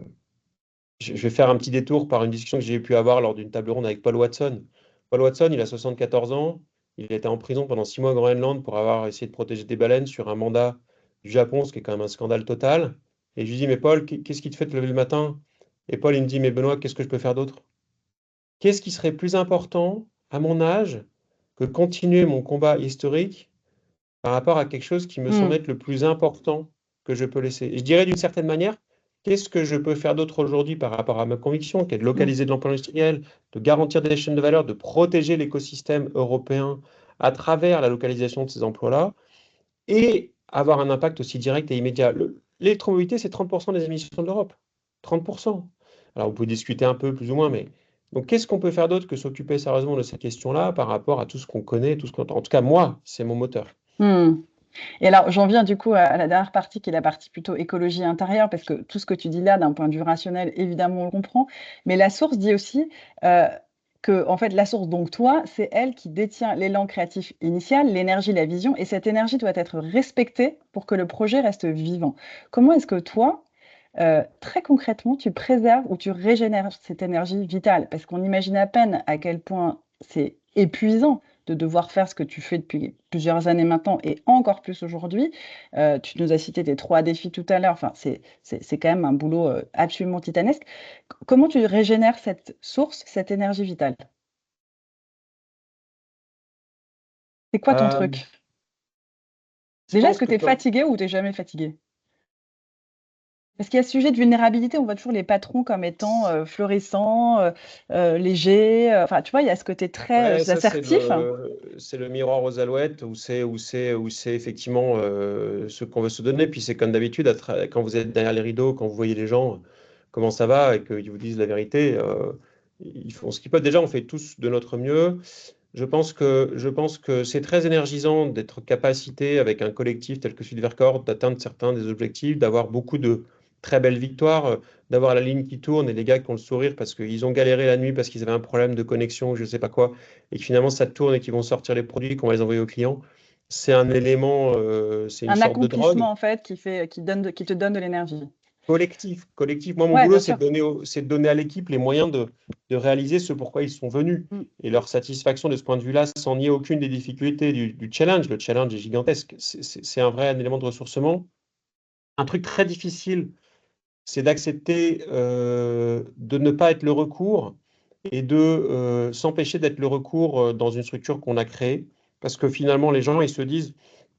je vais faire un petit détour par une discussion que j'ai pu avoir lors d'une table ronde avec Paul Watson. Paul Watson, il a 74 ans. Il était en prison pendant 6 mois au Groenland pour avoir essayé de protéger des baleines sur un mandat du Japon, ce qui est quand même un scandale total. Et je lui dis, mais Paul, qu'est-ce qui te fait te lever le matin? Et Paul, il me dit, mais Benoît, qu'est-ce que je peux faire d'autre? Qu'est-ce qui serait plus important à mon âge que de continuer mon combat historique par rapport à quelque chose qui me semble Mm. être le plus important que je peux laisser? Et je dirais d'une certaine manière, qu'est-ce que je peux faire d'autre aujourd'hui par rapport à ma conviction, qui est de Mm. localiser de l'emploi industriel, de garantir des chaînes de valeur, de protéger l'écosystème européen à travers la localisation de ces emplois-là, et avoir un impact aussi direct et immédiat. L'électromobilité, c'est 30% des émissions de l'Europe. 30%. Alors, on peut discuter un peu, plus ou moins, mais donc, qu'est-ce qu'on peut faire d'autre que s'occuper sérieusement de cette question-là par rapport à tout ce qu'on connaît, tout ce qu'on entend? En tout cas, moi, c'est mon moteur. Mm. Et alors, j'en viens du coup à la dernière partie qui est la partie plutôt écologie intérieure, parce que tout ce que tu dis là, d'un point de vue rationnel, évidemment, on le comprend. Mais la source dit aussi que, en fait, la source, donc toi, c'est elle qui détient l'élan créatif initial, l'énergie, la vision, et cette énergie doit être respectée pour que le projet reste vivant. Comment est-ce que toi, très concrètement, tu préserves ou tu régénères cette énergie vitale? Parce qu'on imagine à peine à quel point c'est épuisant de devoir faire ce que tu fais depuis plusieurs années maintenant et encore plus aujourd'hui. Tu nous as cité tes 3 défis tout à l'heure. Enfin, c'est quand même un boulot, absolument titanesque. Comment tu régénères cette source, cette énergie vitale? C'est quoi ton Euh, truc? je Déjà, est-ce pense que que tu es fatigué ou tu es jamais fatigué? Parce qu'il y a ce sujet de vulnérabilité, on voit toujours les patrons comme étant, florissants, légers, enfin, tu vois, il y a ce côté très, Ouais, ça assertif. c'est le miroir aux alouettes où c'est effectivement ce qu'on veut se donner. Puis c'est comme d'habitude, quand vous êtes derrière les rideaux, quand vous voyez les gens, comment ça va et qu'ils vous disent la vérité, ils font ce qu'ils peuvent. Déjà, on fait tous de notre mieux. Je pense que c'est très énergisant d'être capacité avec un collectif tel que celui de Vercors d'atteindre certains des objectifs, d'avoir beaucoup de très belles victoires, d'avoir la ligne qui tourne et les gars qui ont le sourire parce qu'ils ont galéré la nuit parce qu'ils avaient un problème de connexion ou je ne sais pas quoi, et que finalement ça tourne et qu'ils vont sortir les produits qu'on va les envoyer aux clients. C'est un élément, c'est une Un sorte de drogue. accomplissement, en fait, qui te donne de l'énergie. Collectif, collectif. Moi, mon Ouais, boulot, bien sûr. c'est de donner à l'équipe les moyens de réaliser ce pourquoi ils sont venus. Mmh. Et leur satisfaction de ce point de vue-là, sans nier aucune des difficultés du challenge. Le challenge est gigantesque. C'est un vrai élément de ressourcement. Un truc très difficile, c'est d'accepter de ne pas être le recours et de s'empêcher d'être le recours dans une structure qu'on a créée. Parce que finalement, les gens, ils se disent,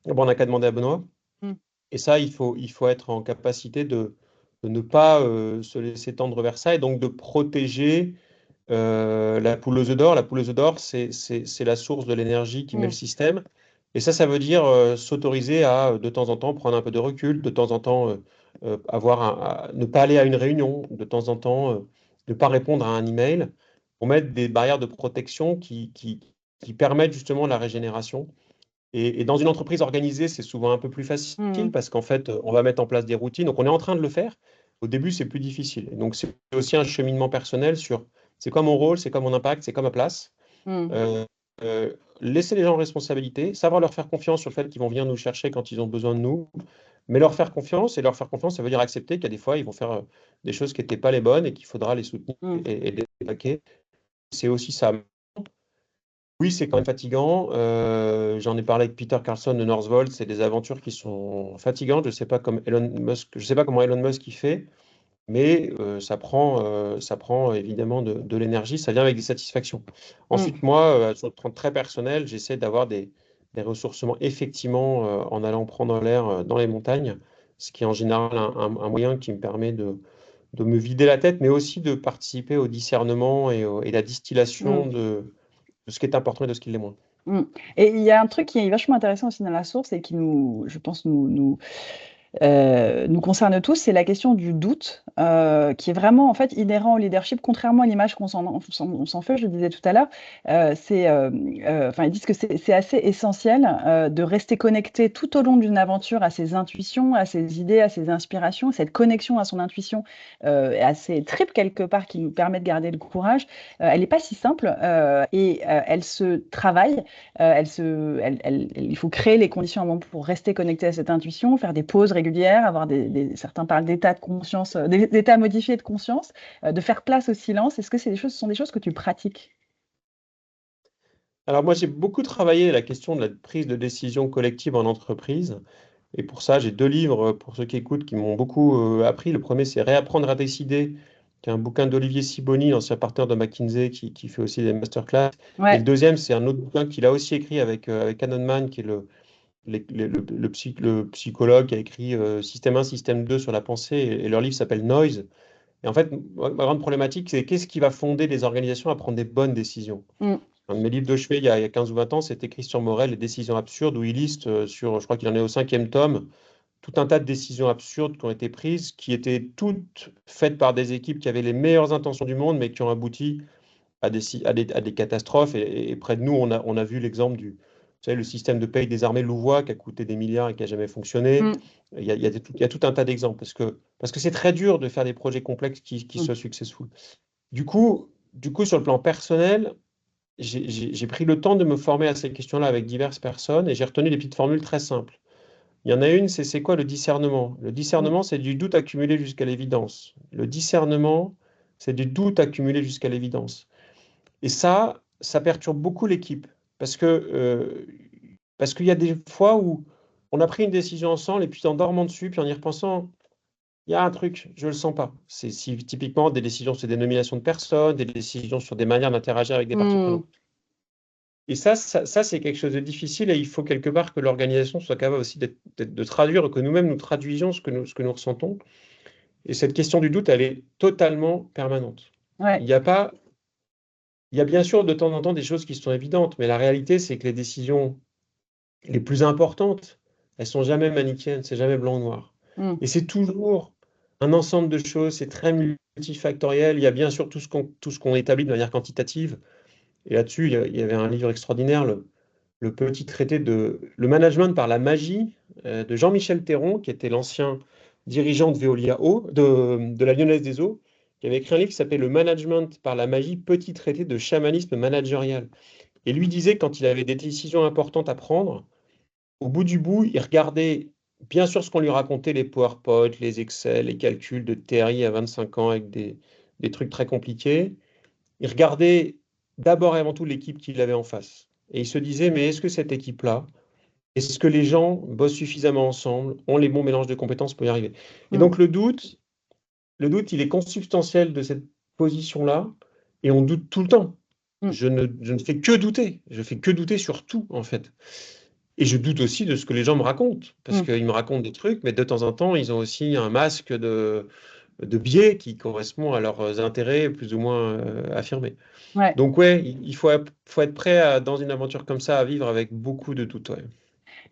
ah bon, on n'a qu'à demander à Benoît. Mmh. Et ça, il faut être en capacité de ne pas se laisser tendre vers ça et donc de protéger la poule aux œufs d'or. La poule aux œufs d'or, c'est la source de l'énergie qui met le Mmh. système. Et ça veut dire s'autoriser à, de temps en temps, prendre un peu de recul, de temps en temps, ne pas aller à une réunion, de temps en temps, ne pas répondre à un email, pour mettre des barrières de protection qui permettent justement la régénération. Et dans une entreprise organisée, c'est souvent un peu plus facile Mmh. parce qu'en fait, on va mettre en place des routines. Donc, on est en train de le faire. Au début, c'est plus difficile. Et donc, c'est aussi un cheminement personnel sur c'est quoi mon rôle, c'est quoi mon impact, c'est quoi ma place. Mmh. Euh, Laisser les gens en responsabilité, savoir leur faire confiance sur le fait qu'ils vont venir nous chercher quand ils ont besoin de nous, mais leur faire confiance. Et leur faire confiance, ça veut dire accepter qu'il y a des fois, ils vont faire des choses qui n'étaient pas les bonnes et qu'il faudra les soutenir Mmh. et les baquer. C'est aussi ça. Oui, c'est quand même fatigant. J'en ai parlé avec Peter Carlson de Northvolt. C'est des aventures qui sont fatigantes. Je sais pas comme Elon Musk, je sais pas comment Elon Musk y fait, mais ça prend évidemment de l'énergie. Ça vient avec des satisfactions. Mmh. Ensuite, moi, sur le plan très personnel, j'essaie d'avoir des ressourcements effectivement en allant prendre l'air dans les montagnes. ce qui est en général un moyen qui me permet de me vider la tête, mais aussi de participer au discernement et la distillation Mm. de ce qui est important et de ce qui l'est moins. Mm. Et il y a un truc qui est vachement intéressant aussi dans la source et qui je pense, nous concerne tous, c'est la question du doute, qui est vraiment en fait inhérent au leadership, contrairement à l'image on s'en fait, je le disais tout à l'heure. Enfin, ils disent que c'est assez essentiel de rester connecté tout au long d'une aventure à ses intuitions, à ses idées, à ses inspirations. Cette connexion à son intuition, à ses tripes quelque part, qui nous permet de garder le courage, elle n'est pas si simple et elle se travaille. Il faut créer les conditions à un moment pour rester connecté à cette intuition, faire des pauses régulières, avoir certains parlent d'état de conscience, d'état modifié de conscience, de faire place au silence. Est-ce que ce sont des choses que tu pratiques? Alors moi, j'ai beaucoup travaillé la question de la prise de décision collective en entreprise. Et pour ça, j'ai 2 livres, pour ceux qui écoutent, qui m'ont beaucoup appris. Le premier, c'est Réapprendre à décider, qui est un bouquin d'Olivier Sibony, l'ancien partenaire de McKinsey, qui fait aussi des masterclass. Et le Ouais, deuxième, c'est un autre bouquin qu'il a aussi écrit avec Kahneman, qui est le psychologue qui a écrit Système 1, Système 2 sur la pensée. Et leur livre s'appelle Noise. Et en fait, ma grande problématique, c'est qu'est-ce qui va fonder les organisations à prendre des bonnes décisions? mm, Un de mes livres de chevet, il y a 15 ou 20 ans, c'était Christian Morel, Les décisions absurdes, où il liste je crois qu'il en est au 5e tome, tout un tas de décisions absurdes qui ont été prises, qui étaient toutes faites par des équipes qui avaient les meilleures intentions du monde, mais qui ont abouti à des catastrophes. Et près de nous, on a vu l'exemple vous savez, le système de paye des armées Louvois qui a coûté des milliards et qui n'a jamais fonctionné. mm, Il y a tout un tas d'exemples, parce que c'est très dur de faire des projets complexes qui mm. soient successful. Du coup, sur le plan personnel, j'ai pris le temps de me former à ces questions-là avec diverses personnes et j'ai retenu des petites formules très simples. Il y en a une, c'est quoi le discernement? Le Mm. discernement, c'est du doute accumulé jusqu'à l'évidence. Le discernement, c'est du doute accumulé jusqu'à l'évidence. Et ça perturbe beaucoup l'équipe parce qu'il y a des fois où on a pris une décision ensemble et puis en dormant dessus, puis en y repensant, il y a un truc, je ne le sens pas. C'est typiquement des décisions sur des nominations de personnes, des décisions sur des manières d'interagir avec des parties Mm. prenantes. Et ça, c'est quelque chose de difficile et il faut quelque part que l'organisation soit capable aussi de traduire, que nous-mêmes nous traduisions ce que nous ressentons. Et cette question du doute, elle est totalement permanente. Il Ouais. n'y a pas, il y a bien sûr de temps en temps des choses qui sont évidentes, mais la réalité, c'est que les décisions les plus importantes, elles sont jamais manichéennes, c'est jamais blanc ou noir. Mm. Et c'est toujours un ensemble de choses, c'est très multifactoriel. Il y a bien sûr tout ce qu'on établit de manière quantitative. Et là-dessus, il y avait un livre extraordinaire, le petit traité de le management par la magie de Jean-Michel Théron, qui était l'ancien dirigeant de Veolia Eau, de la Lyonnaise des Eaux, qui avait écrit un livre qui s'appelait Le management par la magie, petit traité de chamanisme managérial. Et lui disait que quand il avait des décisions importantes à prendre, au bout du bout, il regardait bien sûr ce qu'on lui racontait, les PowerPoint, les Excel, les calculs de Terry à 25 ans avec des trucs très compliqués. Il regardait d'abord et avant tout l'équipe qu'il avait en face. Et il se disait, mais est-ce que cette équipe-là, est-ce que les gens bossent suffisamment ensemble, ont les bons mélanges de compétences pour y arriver? Et Mm. donc le doute, il est consubstantiel de cette position-là, et on doute tout le temps. Mm. Je ne fais que douter. Je fais que douter sur tout, en fait. Et je doute aussi de ce que les gens me racontent, parce Mm. qu'ils me racontent des trucs, mais de temps en temps, ils ont aussi un masque de biais qui correspond à leurs intérêts plus ou moins affirmés. Ouais. Donc ouais, il faut être prêt dans une aventure comme ça à vivre avec beaucoup de doutes. Ouais.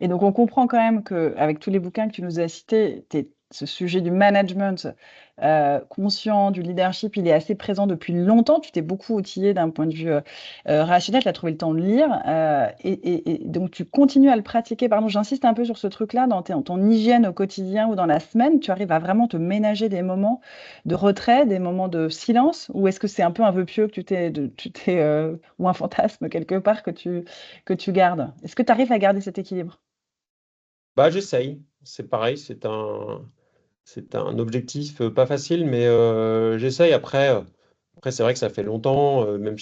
Et donc, on comprend quand même qu'avec tous les bouquins que tu nous as cités, ce sujet du management conscient, du leadership, il est assez présent depuis longtemps. Tu t'es beaucoup outillé d'un point de vue rationnel, tu as trouvé le temps de lire. Et donc, tu continues à le pratiquer. Pardon, j'insiste un peu sur ce truc-là, dans ton hygiène au quotidien ou dans la semaine. Tu arrives à vraiment te ménager des moments de retrait, des moments de silence, ou est-ce que c'est un peu un vœu pieux que ou un fantasme quelque part que tu gardes? Est-ce que tu arrives à garder cet équilibre? Bah j'essaye. C'est pareil, c'est un objectif pas facile, mais j'essaye. Après c'est vrai que ça fait longtemps, même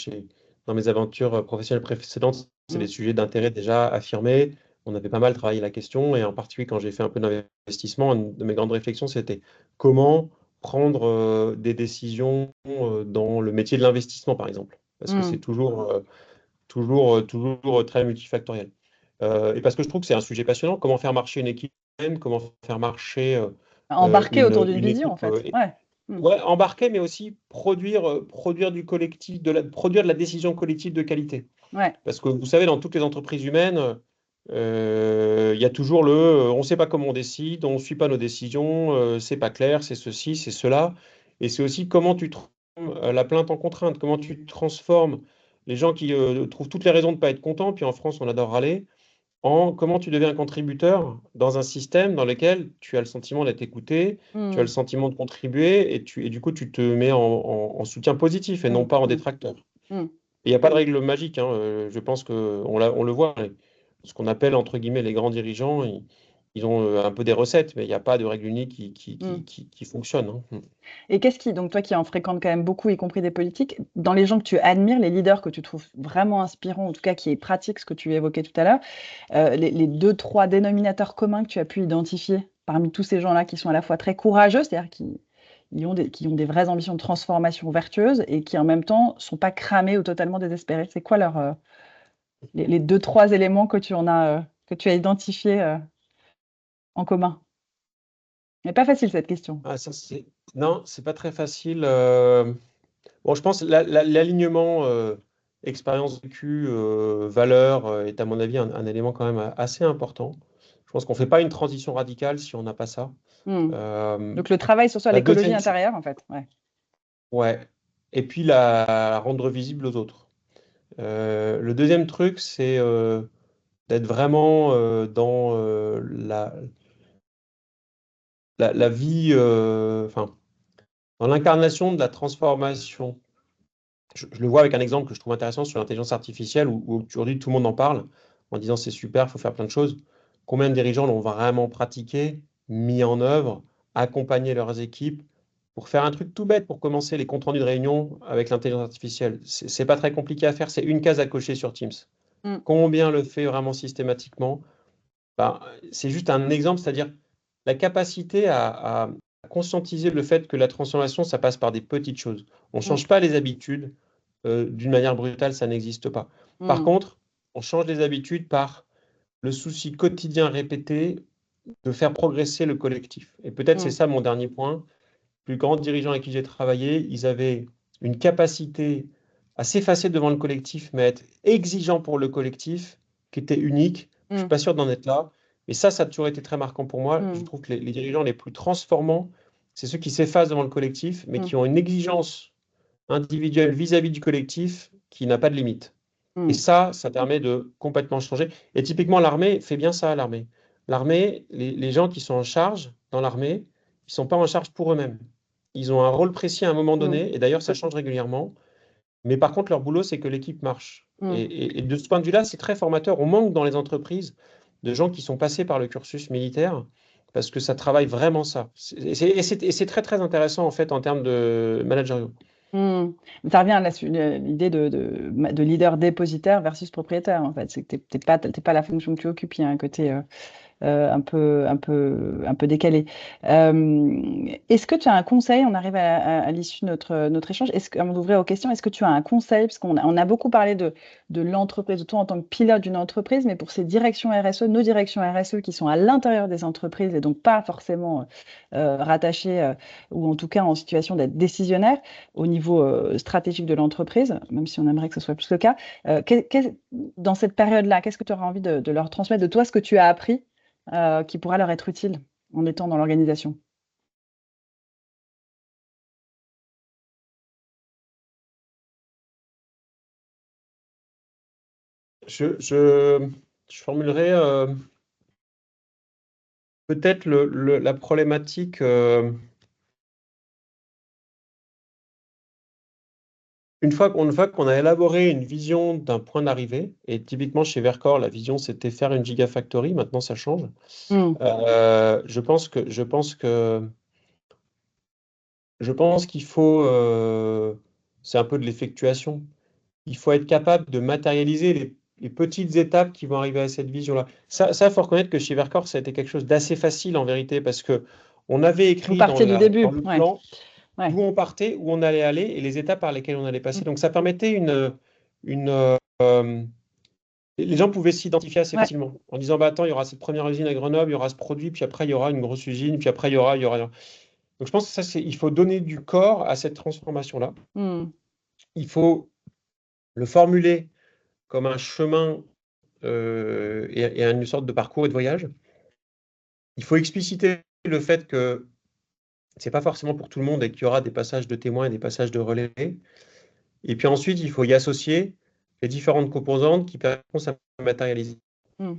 dans mes aventures professionnelles précédentes, c'est des Mmh. sujets d'intérêt déjà affirmés. On avait pas mal travaillé la question, et en particulier quand j'ai fait un peu d'investissement, une de mes grandes réflexions, c'était comment prendre des décisions dans le métier de l'investissement, par exemple. Parce que Mmh. c'est toujours très multifactoriel. Et parce que je trouve que c'est un sujet passionnant, comment faire marcher une équipe comment faire marcher Embarqué autour d'une une vision, en équipe. fait. Ouais. Mm. Ouais, embarquer, mais aussi produire du collectif, produire de la décision collective de qualité. Ouais. Parce que vous savez, dans toutes les entreprises humaines, il y a toujours on ne sait pas comment on décide, on ne suit pas nos décisions, c'est pas clair, c'est ceci, c'est cela. Et c'est aussi comment tu transformes la plainte en contrainte, comment tu transformes les gens qui trouvent toutes les raisons de ne pas être contents, puis en France, on adore râler, en comment tu deviens un contributeur dans un système dans lequel tu as le sentiment d'être écouté, tu as le Mm. sentiment de contribuer, et du coup, tu te mets en soutien positif et non Mm. pas en Mm. détracteur. Mm. Il n'y a pas de règle magique, hein. Je pense on le voit. Ce qu'on appelle, entre guillemets, les grands dirigeants, ils ont un peu des recettes, mais il n'y a pas de règle unique Mm. qui fonctionne, hein. Et donc toi qui en fréquentes quand même beaucoup, y compris des politiques, dans les gens que tu admires, les leaders que tu trouves vraiment inspirants, en tout cas qui est pratique, ce que tu évoquais tout à l'heure, les deux, trois dénominateurs communs que tu as pu identifier parmi tous ces gens-là qui sont à la fois très courageux, c'est-à-dire qui ont des vraies ambitions de transformation vertueuse et qui en même temps sont pas cramés ou totalement désespérés. C'est quoi les deux, trois éléments que tu as identifiés en commun? Mais pas facile cette question. Ah, non, c'est pas très facile. Bon, je pense l'alignement expérience vécue, valeur est à mon avis un élément quand même assez important. Je pense qu'on ne fait pas une transition radicale si on n'a pas ça. Hmm. Euh, Donc le travail sur la l'écologie deuxième, intérieure, en fait. Ouais. ouais. Et puis la rendre visible aux autres. Le deuxième truc, c'est d'être vraiment dans la vie, enfin, dans l'incarnation de la transformation. Je le vois avec un exemple que je trouve intéressant sur l'intelligence artificielle, où aujourd'hui tout le monde en parle, en disant c'est super, il faut faire plein de choses. Combien de dirigeants l'ont vraiment pratiqué, mis en œuvre, accompagné leurs équipes pour faire un truc tout bête, pour commencer les comptes rendus de réunion avec l'intelligence artificielle? C'est pas très compliqué à faire, c'est une case à cocher sur Teams. Hmm. Combien le fait vraiment systématiquement? Ben, c'est juste un exemple, c'est-à-dire la capacité à conscientiser le fait que la transformation, ça passe par des petites choses. On ne Hmm. change pas les habitudes d'une manière brutale, ça n'existe pas. Par Hmm. contre, on change les habitudes par le souci quotidien répété de faire progresser le collectif. Et peut-être c'est Hmm. ça mon dernier point. Les plus grands dirigeants avec qui j'ai travaillé, ils avaient une capacité à s'effacer devant le collectif, mais à être exigeants pour le collectif, qui était unique. Je ne suis Hmm. pas sûr d'en être là. Mais ça a toujours été très marquant pour moi. Je Hmm. trouve que les dirigeants les plus transformants, c'est ceux qui s'effacent devant le collectif, mais Hmm. qui ont une exigence individuelle vis-à-vis du collectif qui n'a pas de limite. Et Hmm. ça permet de complètement changer. Et typiquement, l'armée fait bien ça, l'armée. L'armée, les gens qui sont en charge dans l'armée, ils ne sont pas en charge pour eux-mêmes. Ils ont un rôle précis à un moment Hmm. donné, et d'ailleurs, ça change régulièrement. Mais par contre, leur boulot, c'est que l'équipe marche. Hmm. Et de ce point de vue-là, c'est très formateur. On manque dans les entreprises de gens qui sont passés par le cursus militaire, parce que ça travaille vraiment ça. Et c'est très, très intéressant, en fait, en termes de managériaux. Hmm. Ça revient à l'idée de leader dépositaire versus propriétaire, en fait. C'est que t'es pas la fonction que tu occupes, il y a un côté un peu décalé. Est-ce que tu as un conseil? On arrive à l'issue de notre échange. Avant d'ouvrir aux questions, est-ce que tu as un conseil? Parce qu'on a beaucoup parlé de l'entreprise, de toi en tant que pilote d'une entreprise, mais pour ces directions RSE, nos directions RSE qui sont à l'intérieur des entreprises et donc pas forcément rattachées ou en tout cas en situation d'être décisionnaire au niveau stratégique de l'entreprise, même si on aimerait que ce soit plus le cas. Dans cette période-là, qu'est-ce que tu auras envie de leur transmettre de toi, ce que tu as appris? Qui pourra leur être utile en étant dans l'organisation. Je formulerai peut-être la problématique. Une fois qu'on a élaboré une vision d'un point d'arrivée, et typiquement chez Vercor, la vision c'était faire une gigafactory, maintenant ça change. Mmh. Je pense qu'il faut, c'est un peu de l'effectuation. Il faut être capable de matérialiser les petites étapes qui vont arriver à cette vision-là. Ça, faut reconnaître que chez Vercor, ça a été quelque chose d'assez facile en vérité, parce que on avait Vous écrit dans partiez du dans début, le ouais, plan ouais. d'où on partait, où on allait aller et les étapes par lesquelles on allait passer. Mmh. Donc ça permettait une, les gens pouvaient s'identifier assez Ouais. facilement en disant, bah, attends, il y aura cette première usine à Grenoble, il y aura ce produit, puis après, il y aura une grosse usine, puis après, il y aura. Donc, je pense que ça, il faut donner du corps à cette transformation-là. Hmm. Il faut le formuler comme un chemin et une sorte de parcours et de voyage. Il faut expliciter le fait que c'est pas forcément pour tout le monde et qu'il y aura des passages de témoins et des passages de relais. Et puis ensuite, il faut y associer les différentes composantes qui permettront de se matérialiser. Hmm.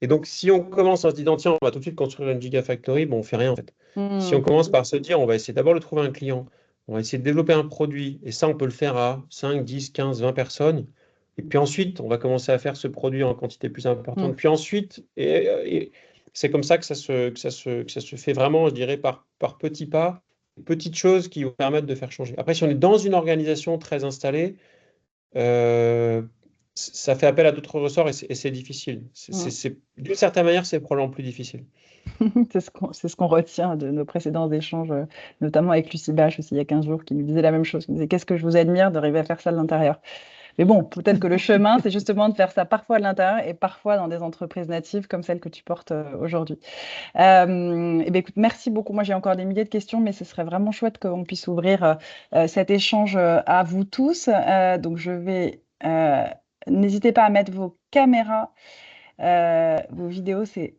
Et donc, si on commence en se disant, tiens, on va tout de suite construire une gigafactory, bon, on fait rien en fait. Si Hmm. on commence par se dire, on va essayer d'abord de trouver un client, on va essayer de développer un produit, et ça, on peut le faire à 5, 10, 15, 20 personnes. Et puis ensuite, on va commencer à faire ce produit en quantité plus Hmm. importante. Puis ensuite, et c'est comme ça que ça se fait vraiment, je dirais, par petits pas, petites choses qui vont permettre de faire changer. Après, si on est dans une organisation très installée, euh, ça fait appel à d'autres ressorts et c'est difficile. Hmm. D'une certaine manière, c'est probablement plus difficile. C'est ce qu'on retient de nos précédents échanges, notamment avec Lucie Bache aussi il y a 15 jours, qui nous disait la même chose. Qui nous disait qu'est-ce que je vous admire d'arriver à faire ça de l'intérieur. Mais bon, peut-être que le chemin, c'est justement de faire ça parfois de l'intérieur et parfois dans des entreprises natives comme celle que tu portes aujourd'hui. Eh bien, écoute, merci beaucoup. Moi, j'ai encore des milliers de questions, mais ce serait vraiment chouette qu'on puisse ouvrir cet échange à vous tous. Donc, je vais. N'hésitez pas à mettre vos caméras, vos vidéos, c'est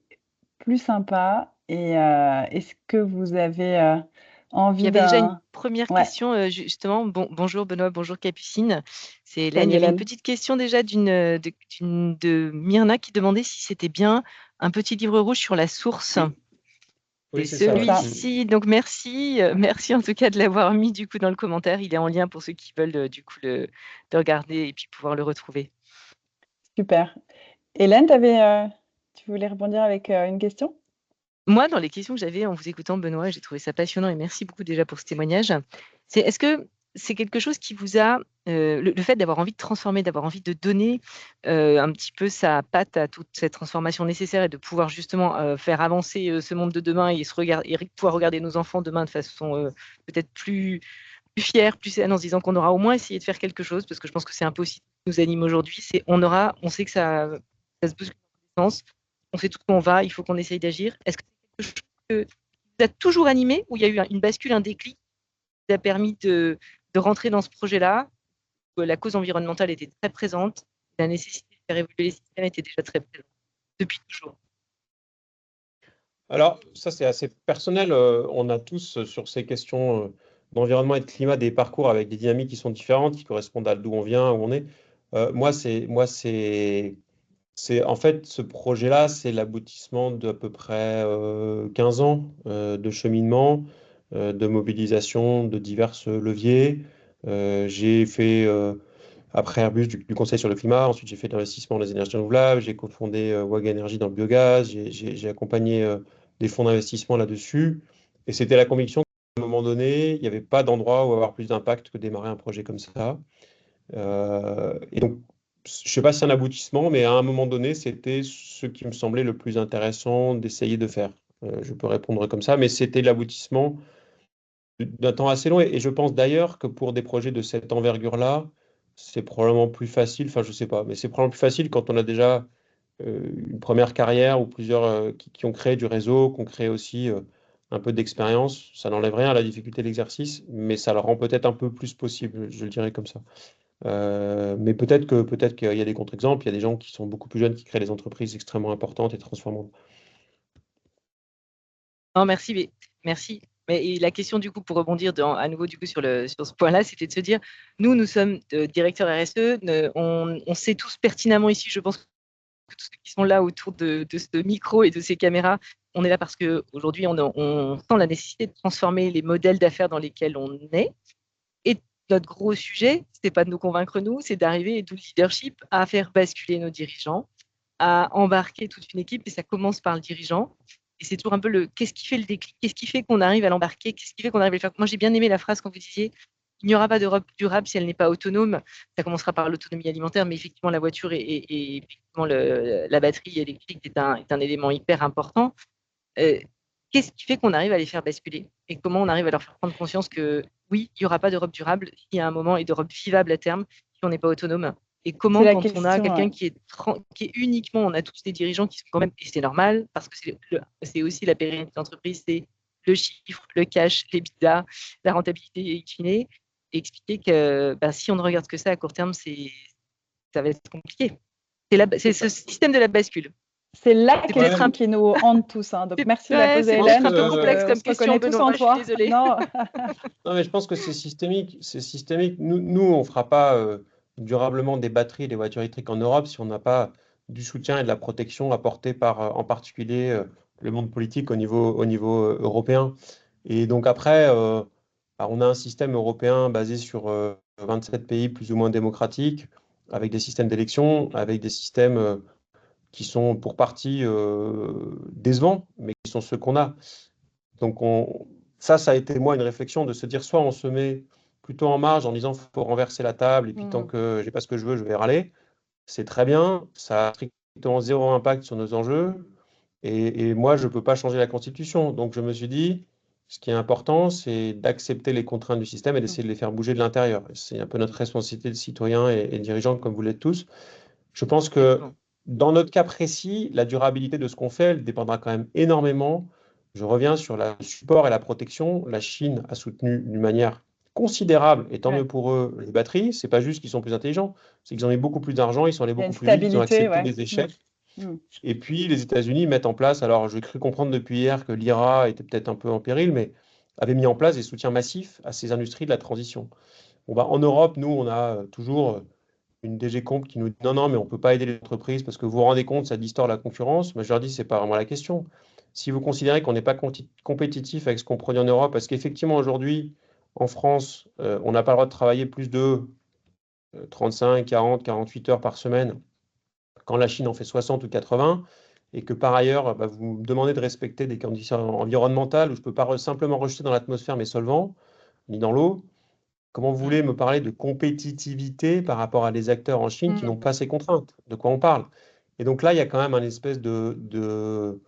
plus sympa. Et est-ce que vous avez Il y envie avait déjà une d'un... première Ouais, question, justement. Bonjour Benoît, bonjour Capucine. C'est Hélène. salut Il y avait une Hélène. petite question déjà de Myrna qui demandait si c'était bien un petit livre rouge sur la source. Oui, C'est oui, c'est ça. Ouais. Ça. celui-ci. Donc merci, merci en tout cas de l'avoir mis du coup dans le commentaire. Il est en lien pour ceux qui veulent du coup le regarder et puis pouvoir le retrouver. Super. Hélène, tu voulais rebondir avec une question? Moi, dans les questions que j'avais en vous écoutant, Benoît, j'ai trouvé ça passionnant et merci beaucoup déjà pour ce témoignage. Est-ce que c'est quelque chose qui vous a, le fait d'avoir envie de transformer, d'avoir envie de donner un petit peu sa patte à toute cette transformation nécessaire et de pouvoir justement faire avancer ce monde de demain et, pouvoir regarder nos enfants demain de façon peut-être plus fière, plus saine, en se disant qu'on aura au moins essayé de faire quelque chose, parce que je pense que c'est un peu aussi ce qui nous anime aujourd'hui, on sait que ça se bouscule dans tous les sens, on sait tout où on va, il faut qu'on essaye d'agir. Est-ce que c'est quelque chose que vous a toujours animé, ou il y a eu une bascule, un déclic qui vous a permis de rentrer dans ce projet-là, où la cause environnementale était très présente, la nécessité de faire évoluer les systèmes était déjà très présente, depuis toujours? Alors, ça, c'est assez personnel. On a tous sur ces questions d'environnement et de climat des parcours avec des dynamiques qui sont différentes, qui correspondent à d'où on vient, où on est. Moi, c'est en fait ce projet-là, c'est l'aboutissement d'à peu près 15 ans de cheminement, de mobilisation de divers leviers. J'ai fait après Airbus du conseil sur le climat, ensuite j'ai fait de l'investissement dans les énergies renouvelables, j'ai cofondé Waga Energy dans le biogaz, j'ai accompagné des fonds d'investissement là-dessus. Et c'était la conviction qu'à un moment donné, il n'y avait pas d'endroit où avoir plus d'impact que démarrer un projet comme ça. Et donc, je ne sais pas si c'est un aboutissement, mais à un moment donné, c'était ce qui me semblait le plus intéressant d'essayer de faire. Je peux répondre comme ça, mais c'était l'aboutissement d'un temps assez long. Et je pense d'ailleurs que pour des projets de cette envergure-là, c'est probablement plus facile, enfin je sais pas, mais c'est probablement plus facile quand on a déjà une première carrière ou plusieurs qui ont créé du réseau, qui ont créé aussi un peu d'expérience. Ça n'enlève rien à la difficulté de l'exercice, mais ça le rend peut-être un peu plus possible, je le dirais comme ça. Mais peut-être qu'il y a des contre-exemples, il y a des gens qui sont beaucoup plus jeunes qui créent des entreprises extrêmement importantes et transformantes. Non, merci. Merci. Mais et la question, du coup, pour rebondir à nouveau du coup, sur ce point-là, c'était de se dire, nous sommes directeurs RSE, on sait tous pertinemment ici, je pense que tous ceux qui sont là autour de ce micro et de ces caméras, on est là parce qu'aujourd'hui, on sent la nécessité de transformer les modèles d'affaires dans lesquels on est. Et notre gros sujet, ce n'est pas de nous convaincre, nous, c'est d'arriver, et d'où le leadership, à faire basculer nos dirigeants, à embarquer toute une équipe, et ça commence par le dirigeant. Et c'est toujours un peu qu'est-ce qui fait le déclic, qu'est-ce qui fait qu'on arrive à l'embarquer, qu'est-ce qui fait qu'on arrive à le faire. Moi, j'ai bien aimé la phrase quand vous disiez il n'y aura pas d'Europe durable si elle n'est pas autonome. Ça commencera par l'autonomie alimentaire, mais effectivement, la voiture et effectivement la batterie électrique est un élément hyper important. Euh, Qu'est-ce qui fait qu'on arrive à les faire basculer et comment on arrive à leur faire prendre conscience que oui, il n'y aura pas d'Europe durable s'il y a un moment et d'Europe vivable à terme si on n'est pas autonome Et C'est comment, la quand on a question. quelqu'un qui est uniquement, on a tous des dirigeants qui sont quand même, et c'est normal, parce que c'est aussi la pérennité de l'entreprise, c'est le chiffre, le cash, les bidas, la rentabilité in fine, et expliquer que si on ne regarde que ça à court terme, ça va être compliqué. C'est ce système de la bascule. C'est la C'est question peut-être qui nous hante tous. Hein. Donc, merci de la poser, c'est Hélène. peut-être un peu complexe On comme se question, reconnaît tous en Benoît, je suis toi. désolée. Non. Non, mais je pense que c'est systémique. C'est systémique. Nous, on ne fera pas durablement des batteries et des voitures électriques en Europe si on n'a pas du soutien et de la protection apportés par, en particulier, le monde politique au niveau européen. Et donc après, on a un système européen basé sur 27 pays plus ou moins démocratiques, avec des systèmes d'élection, avec des systèmes qui sont pour partie décevants, mais qui sont ceux qu'on a. Donc ça a été moi une réflexion de se dire soit on se met plutôt en marge en disant qu'il faut renverser la table et puis tant que j'ai pas ce que je veux, je vais râler. C'est très bien, ça a strictement zéro impact sur nos enjeux et moi je peux pas changer la Constitution. Donc je me suis dit, ce qui est important, c'est d'accepter les contraintes du système et d'essayer de les faire bouger de l'intérieur. C'est un peu notre responsabilité de citoyens et de dirigeants comme vous l'êtes tous. Je pense que dans notre cas précis, la durabilité de ce qu'on fait, elle dépendra quand même énormément. Je reviens sur le support et la protection. La Chine a soutenu d'une manière considérable, et tant mieux pour eux, les batteries. C'est pas juste qu'ils sont plus intelligents, c'est qu'ils ont mis beaucoup plus d'argent, ils sont allés Il y a une beaucoup plus vite, ils ont stabilité, accepté ouais. les échecs. Mm. Et puis les États-Unis mettent en place, alors j'ai cru comprendre depuis hier que l'IRA était peut-être un peu en péril, mais avait mis en place des soutiens massifs à ces industries de la transition. Bon, en Europe, nous, on a toujours une DG Comp qui nous dit non, non, mais on ne peut pas aider les entreprises parce que vous vous rendez compte, ça distord la concurrence. Mais je leur dis, ce n'est pas vraiment la question. Si vous considérez qu'on n'est pas compétitif avec ce qu'on produit en Europe, parce qu'effectivement, aujourd'hui, en France, on n'a pas le droit de travailler plus de 35, 40, 48 heures par semaine, quand la Chine en fait 60 ou 80, et que par ailleurs, vous me demandez de respecter des conditions environnementales où je ne peux pas simplement rejeter dans l'atmosphère mes solvants, ni dans l'eau. Comment vous voulez me parler de compétitivité par rapport à des acteurs en Chine qui n'ont pas ces contraintes? De quoi on parle? Et donc là, il y a quand même un espèce de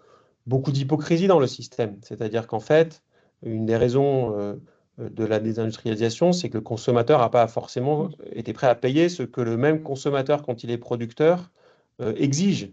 beaucoup d'hypocrisie dans le système. C'est-à-dire qu'en fait, une des raisons de la désindustrialisation, c'est que le consommateur n'a pas forcément été prêt à payer ce que le même consommateur, quand il est producteur, exige.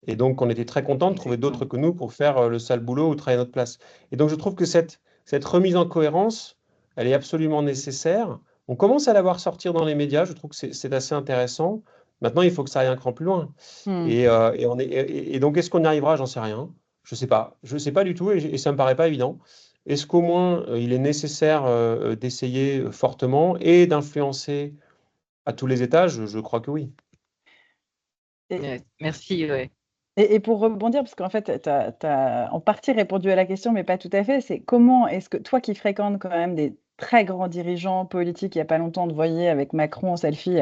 Et donc, on était très content de trouver d'autres que nous pour faire le sale boulot ou travailler à notre place. Et donc, je trouve que cette remise en cohérence, elle est absolument nécessaire. On commence à la voir sortir dans les médias. Je trouve que c'est assez intéressant. Maintenant, il faut que ça aille un cran plus loin. Et donc, est-ce qu'on y arrivera? J'en sais rien. Je ne sais pas. Je ne sais pas du tout et ça ne me paraît pas évident. Est-ce qu'au moins, il est nécessaire d'essayer fortement et d'influencer à tous les étages? Je crois que oui. Merci. Ouais. Et pour rebondir, parce qu'en fait, tu as en partie répondu à la question, mais pas tout à fait, c'est comment est-ce que toi qui fréquentes quand même des très grands dirigeants politiques, il n'y a pas longtemps, on te voyait avec Macron en selfie,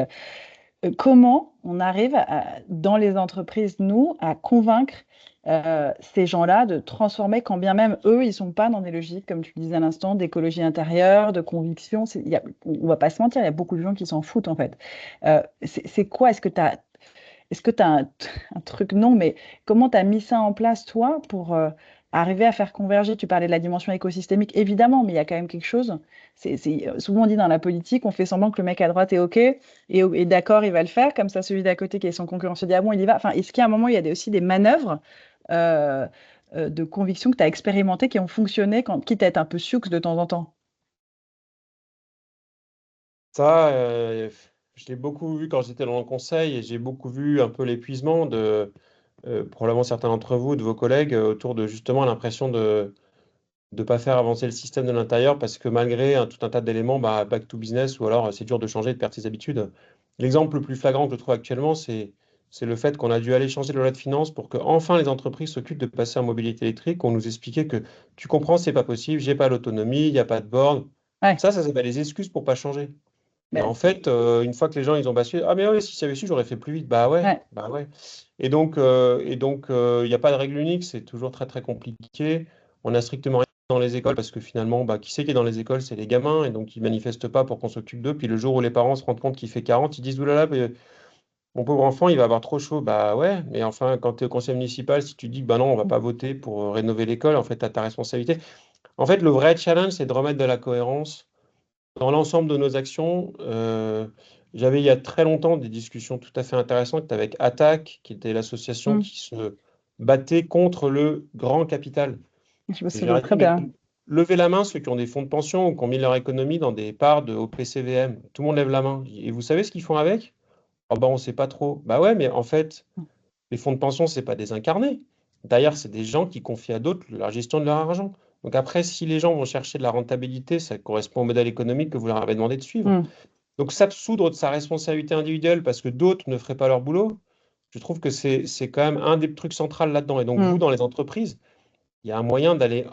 comment on arrive dans les entreprises, nous, à convaincre ces gens-là de transformer, quand bien même eux, ils ne sont pas dans des logiques, comme tu le disais à l'instant, d'écologie intérieure, de conviction. On ne va pas se mentir, il y a beaucoup de gens qui s'en foutent en fait. C'est quoi? Est-ce que tu as un truc? Non, mais comment tu as mis ça en place, toi, pour arriver à faire converger? Tu parlais de la dimension écosystémique, évidemment, mais il y a quand même quelque chose. Souvent, on dit dans la politique, on fait semblant que le mec à droite est OK et d'accord, il va le faire. Comme ça, celui d'à côté qui est son concurrent se dit, ah bon, il y va. Enfin, est-ce qu'à un moment, il y a aussi des manœuvres euh, de conviction que tu as expérimentées qui ont fonctionné, quitte à être un peu sioux de temps en temps? Ça, je l'ai beaucoup vu quand j'étais dans le conseil et j'ai beaucoup vu un peu l'épuisement de probablement certains d'entre vous, de vos collègues, autour de justement l'impression de ne pas faire avancer le système de l'intérieur parce que malgré tout un tas d'éléments, back to business ou alors c'est dur de changer, de perdre ses habitudes. L'exemple le plus flagrant que je trouve actuellement, c'est le fait qu'on a dû aller changer de loi de finances pour que enfin les entreprises s'occupent de passer en mobilité électrique. On nous expliquait que tu comprends, c'est pas possible, j'ai pas l'autonomie, il n'y a pas de borne. Ouais, Ça s'appelle les excuses pour pas changer. Et ben, en fait, une fois que les gens ils ont basculé, ah mais oui, si j'avais su, j'aurais fait plus vite. ouais. Bah ouais. Et donc, il n'y a pas de règle unique, c'est toujours très très compliqué. On a strictement rien dans les écoles parce que finalement, qui c'est qui est dans les écoles, c'est les gamins et donc ils manifestent pas pour qu'on s'occupe d'eux. Puis le jour où les parents se rendent compte qu'il fait 40, ils disent oulala, mais mon pauvre enfant, il va avoir trop chaud. Bah ouais, mais enfin, quand tu es au conseil municipal, si tu dis que bah non, on va pas voter pour rénover l'école, en fait, tu as ta responsabilité. En fait, le vrai challenge, c'est de remettre de la cohérence dans l'ensemble de nos actions, J'avais il y a très longtemps des discussions tout à fait intéressantes avec ATTAC, qui était l'association qui se battait contre le grand capital. Je me Et j'ai souviens très dit, mais bien. levez la main ceux qui ont des fonds de pension ou qui ont mis leur économie dans des parts de OPCVM. Tout le monde lève la main. Et vous savez ce qu'ils font avec? Oh ben, on ne sait pas trop. Bah ouais, mais en fait, les fonds de pension, ce n'est pas des incarnés. D'ailleurs, c'est des gens qui confient à d'autres la gestion de leur argent. Donc après, si les gens vont chercher de la rentabilité, ça correspond au modèle économique que vous leur avez demandé de suivre. Mm. Donc s'absoudre de sa responsabilité individuelle parce que d'autres ne feraient pas leur boulot, je trouve que c'est quand même un des trucs centraux là-dedans. Et donc vous, Mm. dans les entreprises, il y a un moyen d'aller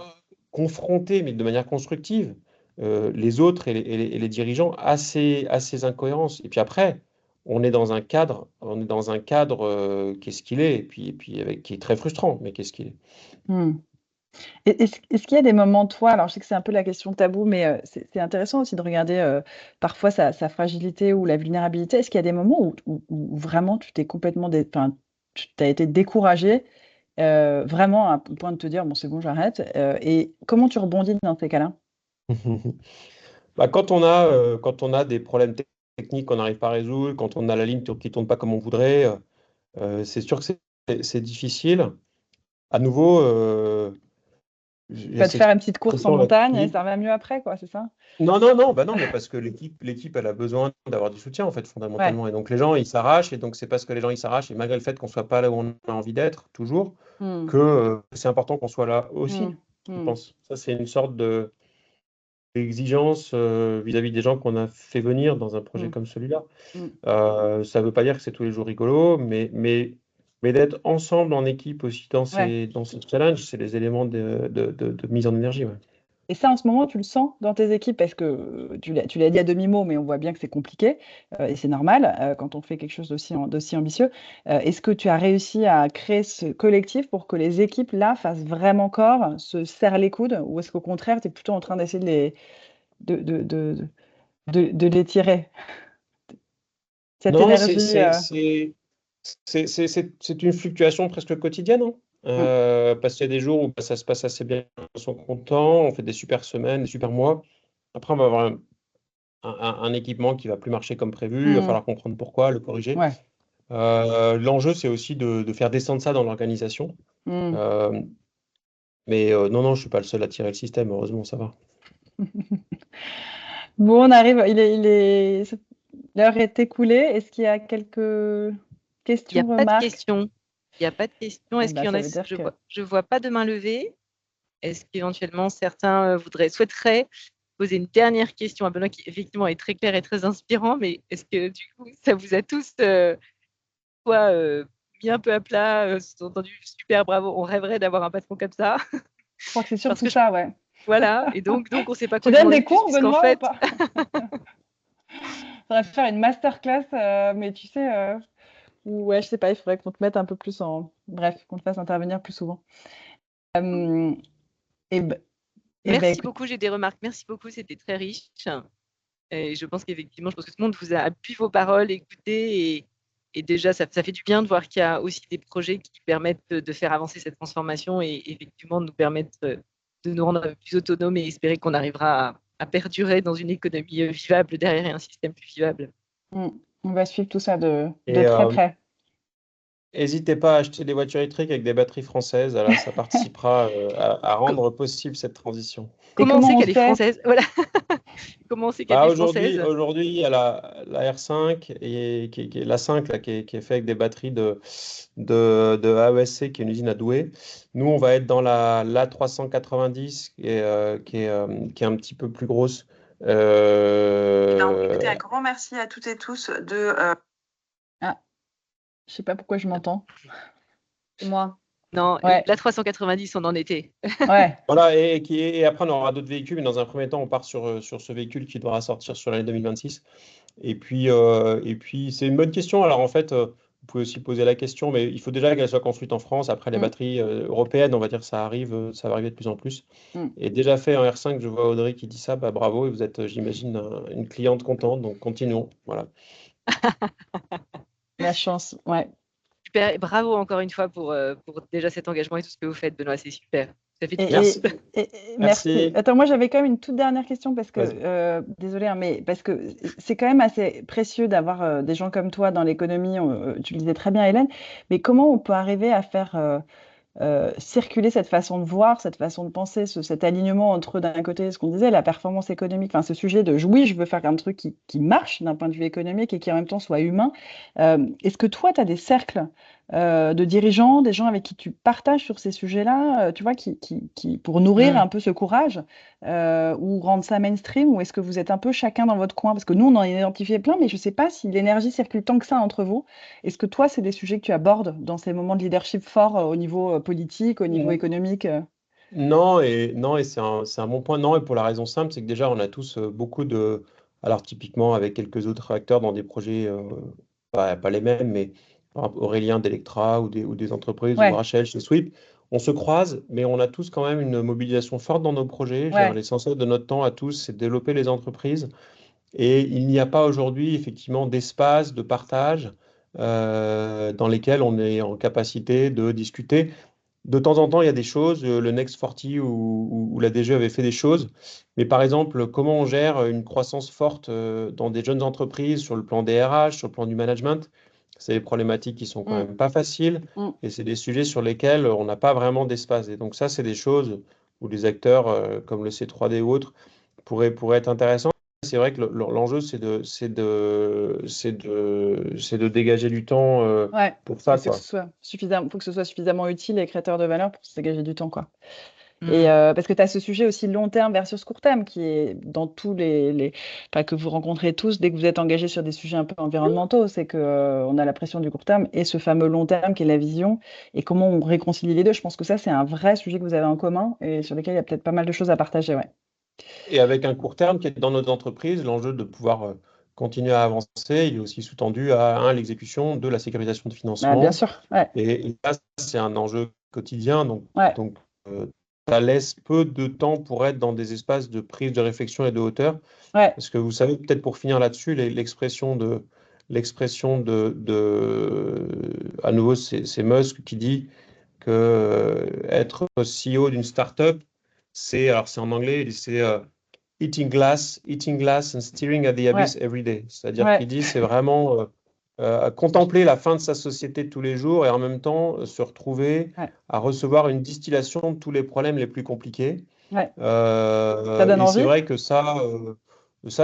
confronter, mais de manière constructive, les autres et les dirigeants à ces incohérences. Et puis après, on est dans un cadre qu'est-ce qu'il est, et puis qui est très frustrant, mais qu'est-ce qu'il est. Mm. Est-ce qu'il y a des moments, toi, alors je sais que c'est un peu la question tabou, mais c'est intéressant aussi de regarder parfois sa fragilité ou la vulnérabilité. Est-ce qu'il y a des moments où vraiment tu t'es complètement, enfin, tu as été découragé, vraiment à un point de te dire, bon, c'est bon, j'arrête. Et comment tu rebondis dans ces cas-là? Bah, quand on a des problèmes techniques qu'on n'arrive pas à résoudre, quand on a la ligne qui ne tourne pas comme on voudrait, c'est sûr que c'est difficile. À nouveau, Tu vas te cette faire une petite course en expression là, montagne et ça va mieux après, quoi, c'est ça? non, non, non, bah non, mais parce que l'équipe, elle a besoin d'avoir du soutien, en fait, Ouais. fondamentalement. Et donc, les gens, ils s'arrachent, et donc, c'est parce que les gens, ils s'arrachent, et malgré le fait qu'on ne soit pas là où on a envie d'être, toujours, Mm. que c'est important qu'on soit là aussi, Mm. je Mm. pense. Ça, c'est une sorte d'exigence vis-à-vis des gens qu'on a fait venir dans un projet Mm. comme celui-là. Mm. Ça ne veut pas dire que c'est tous les jours rigolo, mais d'être ensemble en équipe aussi dans Ouais. ces challenges, c'est les éléments de mise en énergie. Ouais. Et ça, en ce moment, tu le sens dans tes équipes parce que tu l'as dit à demi-mot, mais on voit bien que c'est compliqué et c'est normal quand on fait quelque chose d'aussi ambitieux. Est-ce que tu as réussi à créer ce collectif pour que les équipes, là, fassent vraiment corps, se serrent les coudes, ou est-ce qu'au contraire, tu es plutôt en train d'essayer de les tirer? Cette Non, énergie. c'est une fluctuation presque quotidienne, hein. Mm, Parce qu'il y a des jours où bah, ça se passe assez bien, on sont contents, on fait des super semaines, des super mois. Après, on va avoir un équipement qui va plus marcher comme prévu, il va mm, falloir comprendre pourquoi, le corriger. ouais. L'enjeu, c'est aussi de faire descendre ça dans l'organisation. Mm. Euh, mais non, non, je ne suis pas le seul à tirer le système, heureusement, ça va. Bon, on arrive, l'heure est écoulée. Est-ce qu'il y a quelques Il n'y a questions, pas de remarques? questions. Il n'y a pas de questions. Eh Est-ce qu'il ben, y en ça a? veut dire que Je vois pas de main levée. Est-ce qu'éventuellement certains souhaiteraient poser une dernière question à Benoît qui effectivement est très clair et très inspirant, mais est-ce que du coup ça vous a tous soit mis un peu à plat, entendu super bravo, on rêverait d'avoir un patron comme ça, je crois que c'est parce surtout que ça, ouais. voilà, et donc on ne sait pas Tu quoi donnes demander des de plus, cours, puisqu'en Benoît, ou fait, pas? Faudrait faire une masterclass, mais tu sais, ouais, je sais pas, il faudrait qu'on te mette un peu plus en, bref, qu'on te fasse intervenir plus souvent. Euh, et, ben, merci écoute, beaucoup, j'ai des remarques, merci beaucoup, c'était très riche. Et je pense qu'effectivement, je pense que tout le monde vous a appuyé vos paroles, écouté, et déjà, ça fait du bien de voir qu'il y a aussi des projets qui permettent de faire avancer cette transformation et effectivement de nous permettre de nous rendre plus autonomes et espérer qu'on arrivera à perdurer dans une économie vivable derrière et un système plus vivable. on va suivre tout ça de Et très près. n'hésitez pas à acheter des voitures électriques avec des batteries françaises, là, ça participera à Co- rendre possible cette transition. Et Comment on comment sait on qu'elle est sait? française? Voilà. Comment on sait qu'elle Bah est aujourd'hui, française? aujourd'hui, il y a la R5 et qui est la 5 là, qui est fait avec des batteries de AESC, qui est une usine à Douai. Nous, on va être dans l'A390 qui est un petit peu plus grosse. Eh ben, Euh, écoutez, un grand merci à toutes et tous Ah, je sais pas pourquoi je m'entends. C'est moi. Non, Ouais, la 390, on en était. ouais. Voilà, et après, on aura d'autres véhicules, mais dans un premier temps, on part sur ce véhicule qui devra sortir sur l'année 2026. Et puis c'est une bonne question. Alors, en fait, vous pouvez aussi poser la question, mais il faut déjà qu'elle soit construite en France. Après, les Mm, batteries européennes, on va dire, ça va arriver de plus en plus. mm. Et déjà fait en R5, je vois Audrey qui dit ça, bah bravo, et vous êtes, j'imagine, une cliente contente, donc continuons. Voilà. La chance, ouais. Super, et bravo encore une fois pour déjà cet engagement et tout ce que vous faites, Benoît, c'est super. Ça fait du Et, bien. Merci. merci. Merci. Attends, moi j'avais quand même une toute dernière question parce que, Vas-y. désolée, hein, mais parce que c'est quand même assez précieux d'avoir des gens comme toi dans l'économie. Tu le disais très bien, Hélène. Mais comment on peut arriver à faire circuler cette façon de voir, cette façon de penser, cet alignement entre, d'un côté, ce qu'on disait, la performance économique, enfin ce sujet de oui, je veux faire un truc qui marche d'un point de vue économique et qui en même temps soit humain. Est-ce que toi, tu as des cercles de dirigeants, des gens avec qui tu partages sur ces sujets-là, tu vois, pour nourrir un peu ce courage ou rendre ça mainstream, ou est-ce que vous êtes un peu chacun dans votre coin? Parce que nous, on en a identifié plein, mais je ne sais pas si l'énergie circule tant que ça entre vous. Est-ce que toi, c'est des sujets que tu abordes dans ces moments de leadership forts au niveau politique, au niveau économique Non, et c'est un bon point. Non, et pour la raison simple, c'est que déjà, on a tous beaucoup de. Alors, typiquement, avec quelques autres acteurs dans des projets, pas les mêmes, mais par exemple, Aurélien d'Electra ou des entreprises, ou Ouais, Rachel chez Sweep, on se croise, mais on a tous quand même une mobilisation forte dans nos projets. Je veux dire, ouais. l'essentiel de notre temps à tous, c'est de développer les entreprises. Et il n'y a pas aujourd'hui, effectivement, d'espace de partage dans lesquels on est en capacité de discuter. De temps en temps, il y a des choses, le Next 40 ou la DG avait fait des choses, mais par exemple, comment on gère une croissance forte dans des jeunes entreprises sur le plan des RH, sur le plan du management, c'est des problématiques qui sont quand Mm, même pas faciles mm. et c'est des sujets sur lesquels on n'a pas vraiment d'espace. Et donc ça, c'est des choses où les acteurs comme le C3D ou autres pourraient être intéressants. C'est vrai que l'enjeu, c'est de dégager du temps Ouais. pour Et ça, c'est que quoi. ce soit suffisamment, faut que ce soit suffisamment utile et créateur de valeur pour se dégager du temps, quoi. Et Mm. parce que tu as ce sujet aussi long terme versus court terme qui est dans tous enfin, que vous rencontrez tous dès que vous êtes engagé sur des sujets un peu environnementaux, c'est que on a la pression du court terme et ce fameux long terme qui est la vision et comment on réconcilie les deux. Je pense que ça, c'est un vrai sujet que vous avez en commun et sur lequel il y a peut-être pas mal de choses à partager, ouais. Et avec un court terme qui est dans notre entreprise, l'enjeu de pouvoir continuer à avancer, il est aussi sous-tendu à, un, l'exécution, deux, la sécurisation de Bah, bien financement. sûr, ouais, Et ça, c'est un enjeu quotidien. ouais, Ça laisse peu de temps pour être dans des espaces de prise de réflexion et de hauteur. ouais. Parce que vous savez, peut-être pour finir là-dessus, à nouveau, c'est Musk qui dit que être CEO d'une startup, alors c'est en anglais, c'est eating glass and staring at the Ouais, abyss every day. C'est-à-dire ouais, qu'il dit c'est vraiment contempler la fin de sa société tous les jours et en même temps se retrouver ouais, à recevoir une distillation de tous les problèmes les plus compliqués. ouais. Ça donne Et c'est envie? vrai que ça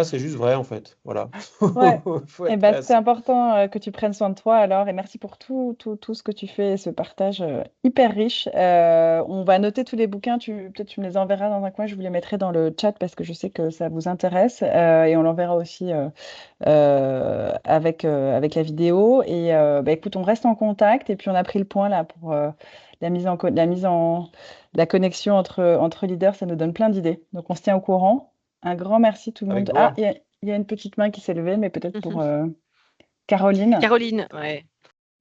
c'est juste vrai en fait. Voilà. Ouais. Faut Eh être ben, prêt à c'est ça. important que tu prennes soin de toi alors et merci pour tout ce que tu fais, ce partage hyper riche. On va noter tous les bouquins, peut-être tu me les enverras dans un coin, je vous les mettrai dans le chat parce que je sais que ça vous intéresse et on l'enverra aussi avec la vidéo. Et bah, écoute, on reste en contact et puis on a pris le point là pour la connexion entre leaders, ça nous donne plein d'idées. Donc on se tient au courant. Un grand merci tout le Avec monde. Ah, joie. il y a une petite main qui s'est levée, mais peut-être pour Caroline. Caroline, ouais.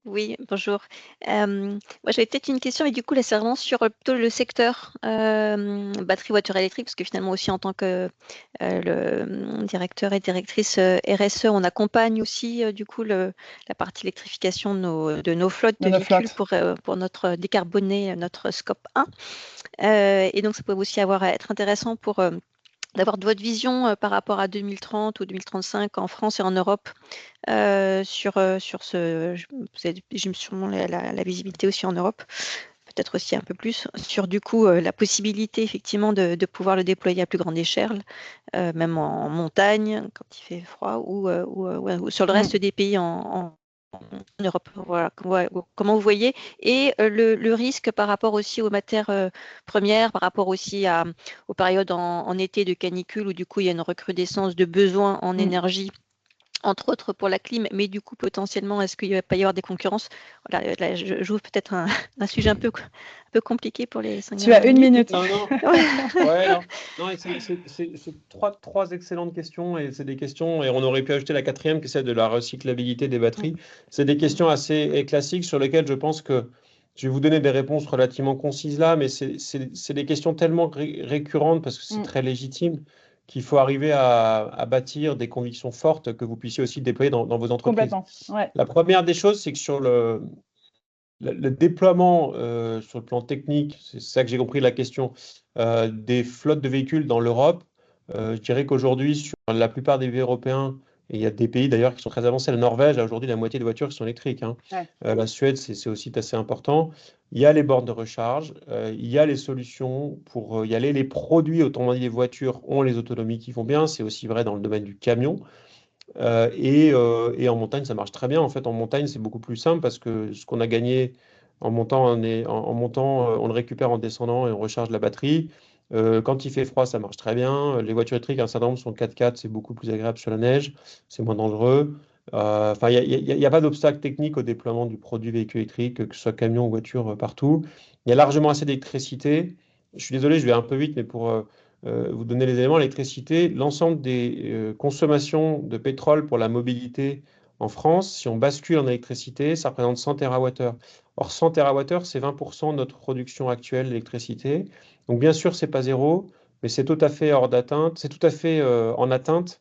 Oui, bonjour. Moi, j'avais peut-être une question, mais du coup, là, c'est vraiment sur plutôt le secteur batterie voiture électrique, parce que finalement aussi, en tant que directeur et directrice RSE, on accompagne aussi du coup la partie électrification de nos flottes De de nos véhicules flottes. pour notre décarboner notre scope 1. Et donc, ça peut aussi être intéressant pour d'avoir de votre vision par rapport à 2030 ou 2035 en France et en Europe sur ce. J'ai sûrement la visibilité aussi en Europe, peut-être aussi un peu plus, sur du coup la possibilité effectivement de pouvoir le déployer à plus grande échelle, même en montagne quand il fait froid ou sur le reste Mm. des pays en Europe. Voilà, comment vous voyez. Et le risque par rapport aussi aux matières premières, par rapport aussi aux périodes en été de canicule où du coup il y a une recrudescence de besoins en Mm. énergie entre autres pour la clim, mais du coup, potentiellement, est-ce qu'il va pas y avoir des concurrences? Voilà, là, j'ouvre peut-être un sujet un peu compliqué pour les 5 Tu as dernières une minutes. Mais... minute. Non, non. Ouais. Ouais, non. Non, et c'est trois excellentes questions et c'est des questions, et on aurait pu ajouter la quatrième qui est celle de la recyclabilité des batteries. C'est des questions assez classiques sur lesquelles je pense que je vais vous donner des réponses relativement concises là, mais c'est des questions tellement récurrentes parce que c'est Mm. très légitime qu'il faut arriver à bâtir des convictions fortes que vous puissiez aussi déployer dans vos entreprises. Complètement. Ouais. La première des choses, c'est que sur le déploiement sur le plan technique, c'est ça que j'ai compris de la question, des flottes de véhicules dans l'Europe, je dirais qu'aujourd'hui, sur la plupart des pays européens, et il y a des pays d'ailleurs qui sont très avancés, la Norvège a aujourd'hui la moitié des voitures qui sont électriques, hein. Ouais. La Suède, c'est aussi assez important. Il y a les bornes de recharge, il y a les solutions pour y aller. Les produits, autrement dit les voitures, ont les autonomies qui vont bien. C'est aussi vrai dans le domaine du camion. Et en montagne, ça marche très bien. En fait, en montagne, c'est beaucoup plus simple parce que ce qu'on a gagné en montant, on le récupère en descendant et on recharge la batterie. Quand il fait froid, ça marche très bien. Les voitures électriques, un certain nombre sont 4x4, c'est beaucoup plus agréable sur la neige, c'est moins dangereux. Enfin, il n'y a pas d'obstacle technique au déploiement du produit véhicule électrique, que ce soit camion ou voiture, partout. Il y a largement assez d'électricité. Je suis désolé, je vais un peu vite, mais pour vous donner les éléments, l'électricité, l'ensemble des consommations de pétrole pour la mobilité en France, si on bascule en électricité, ça représente 100 TWh. Or, 100 TWh, c'est 20% de notre production actuelle d'électricité. Donc, bien sûr, c'est pas zéro, mais c'est tout à fait hors d'atteinte, c'est tout à fait en atteinte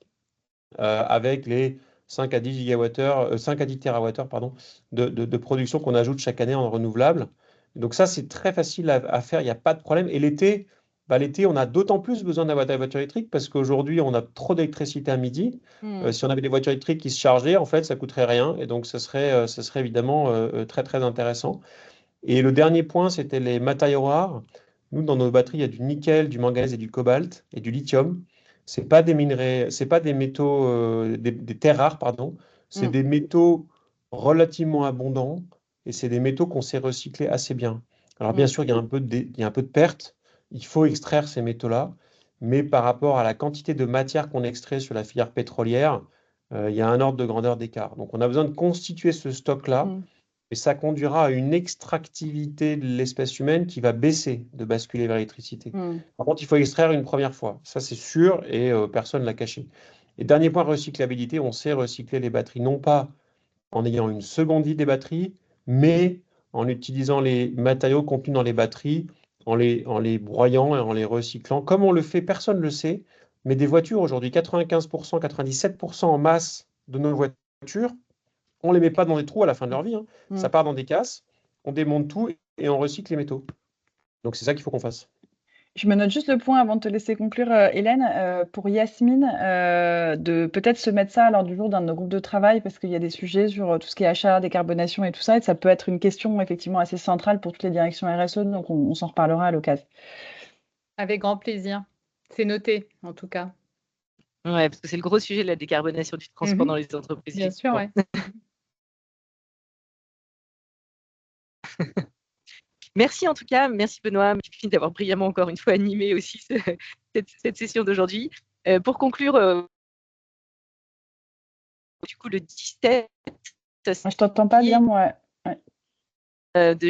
avec les 5 à 10 gigawattheures, 5 à 10 TWh, pardon, de production qu'on ajoute chaque année en renouvelable. Donc ça, c'est très facile à faire, il n'y a pas de problème. Et l'été, on a d'autant plus besoin d'avoir des voitures électriques parce qu'aujourd'hui, on a trop d'électricité à midi. Si on avait des voitures électriques qui se chargeaient, en fait, ça coûterait rien. Et donc, ça serait évidemment très, très intéressant. Et le dernier point, c'était les matériaux rares. Nous, dans nos batteries, il y a du nickel, du manganèse et du cobalt et du lithium. C'est pas des minerais, c'est pas des métaux, des terres rares, pardon. C'est Mm. des métaux relativement abondants et c'est des métaux qu'on sait recycler assez bien. Alors bien Mm. sûr, il y a il y a un peu de perte. Il faut extraire ces métaux-là, mais par rapport à la quantité de matière qu'on extrait sur la filière pétrolière, il y a un ordre de grandeur d'écart. Donc on a besoin de constituer ce stock-là. Mm. Et ça conduira à une extractivité de l'espèce humaine qui va baisser, de basculer vers l'électricité. Mm. Par contre, il faut extraire une première fois. Ça, c'est sûr, et personne ne l'a caché. Et dernier point, recyclabilité, on sait recycler les batteries, non pas en ayant une seconde vie des batteries, mais en utilisant les matériaux contenus dans les batteries, en les broyant et en les recyclant, comme on le fait, personne ne le sait, mais des voitures aujourd'hui, 95%, 97% en masse de nos voitures, on ne les met pas dans des trous à la fin de leur vie, hein. Ça Mm. part dans des casses, on démonte tout et on recycle les métaux. Donc c'est ça qu'il faut qu'on fasse. Je me note juste le point avant de te laisser conclure, Hélène, pour Yasmine, de peut-être se mettre ça à l'ordre du jour d'un de nos groupes de travail, parce qu'il y a des sujets sur tout ce qui est achat, décarbonation et tout ça, et ça peut être une question effectivement assez centrale pour toutes les directions RSE, donc on s'en reparlera à l'occasion. Avec grand plaisir. C'est noté, en tout cas. Ouais, parce que c'est le gros sujet de la décarbonation du transport dans les entreprises. Bien sûr, ouais. Merci en tout cas, merci Benoît, merci d'avoir brillamment encore une fois animé aussi cette session d'aujourd'hui. Pour conclure, du coup le 17. Je t'entends pas bien, moi. Ouais. De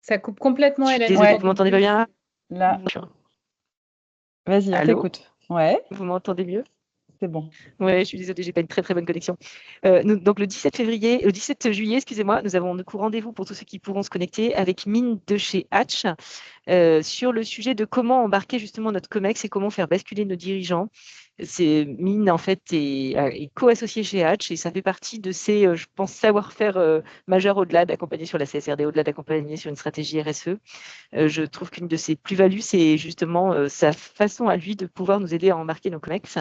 Ça coupe complètement, Hélène. Désolée, Ouais. vous m'entendez pas bien? Là. Vas-y, on Allô? t'écoute. Ouais, Vous m'entendez mieux? c'est bon. Ouais, je suis désolée, j'ai pas une très très bonne connexion. Donc le 17 juillet, excusez-moi, nous avons rendez-vous pour tous ceux qui pourront se connecter avec Mine de chez Hatch sur le sujet de comment embarquer justement notre COMEX et comment faire basculer nos dirigeants. Mine en fait est co-associé chez Hatch et ça fait partie de ses, je pense, savoir-faire majeurs au-delà d'accompagner sur la CSRD, au-delà d'accompagner sur une stratégie RSE. Je trouve qu'une de ses plus-values, c'est justement sa façon à lui de pouvoir nous aider à embarquer nos COMEX.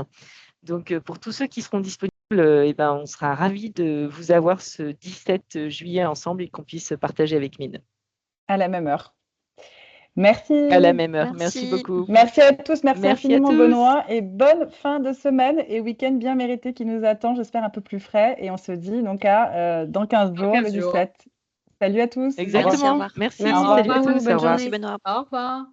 Donc, pour tous ceux qui seront disponibles, on sera ravis de vous avoir ce 17 juillet ensemble et qu'on puisse partager avec Mine. À la même heure. Merci. À la même heure. Merci Merci. beaucoup. Merci à tous, merci Merci à infiniment tous. Benoît, et bonne fin de semaine et week-end bien mérité qui nous attend, j'espère un peu plus frais, et on se dit donc dans 15 jours, 15 le jours. 17. Salut à tous. Exactement. Merci, au revoir. Merci. Au revoir. Salut à tous. Au Bonne revoir. journée. Merci Benoît. Au revoir.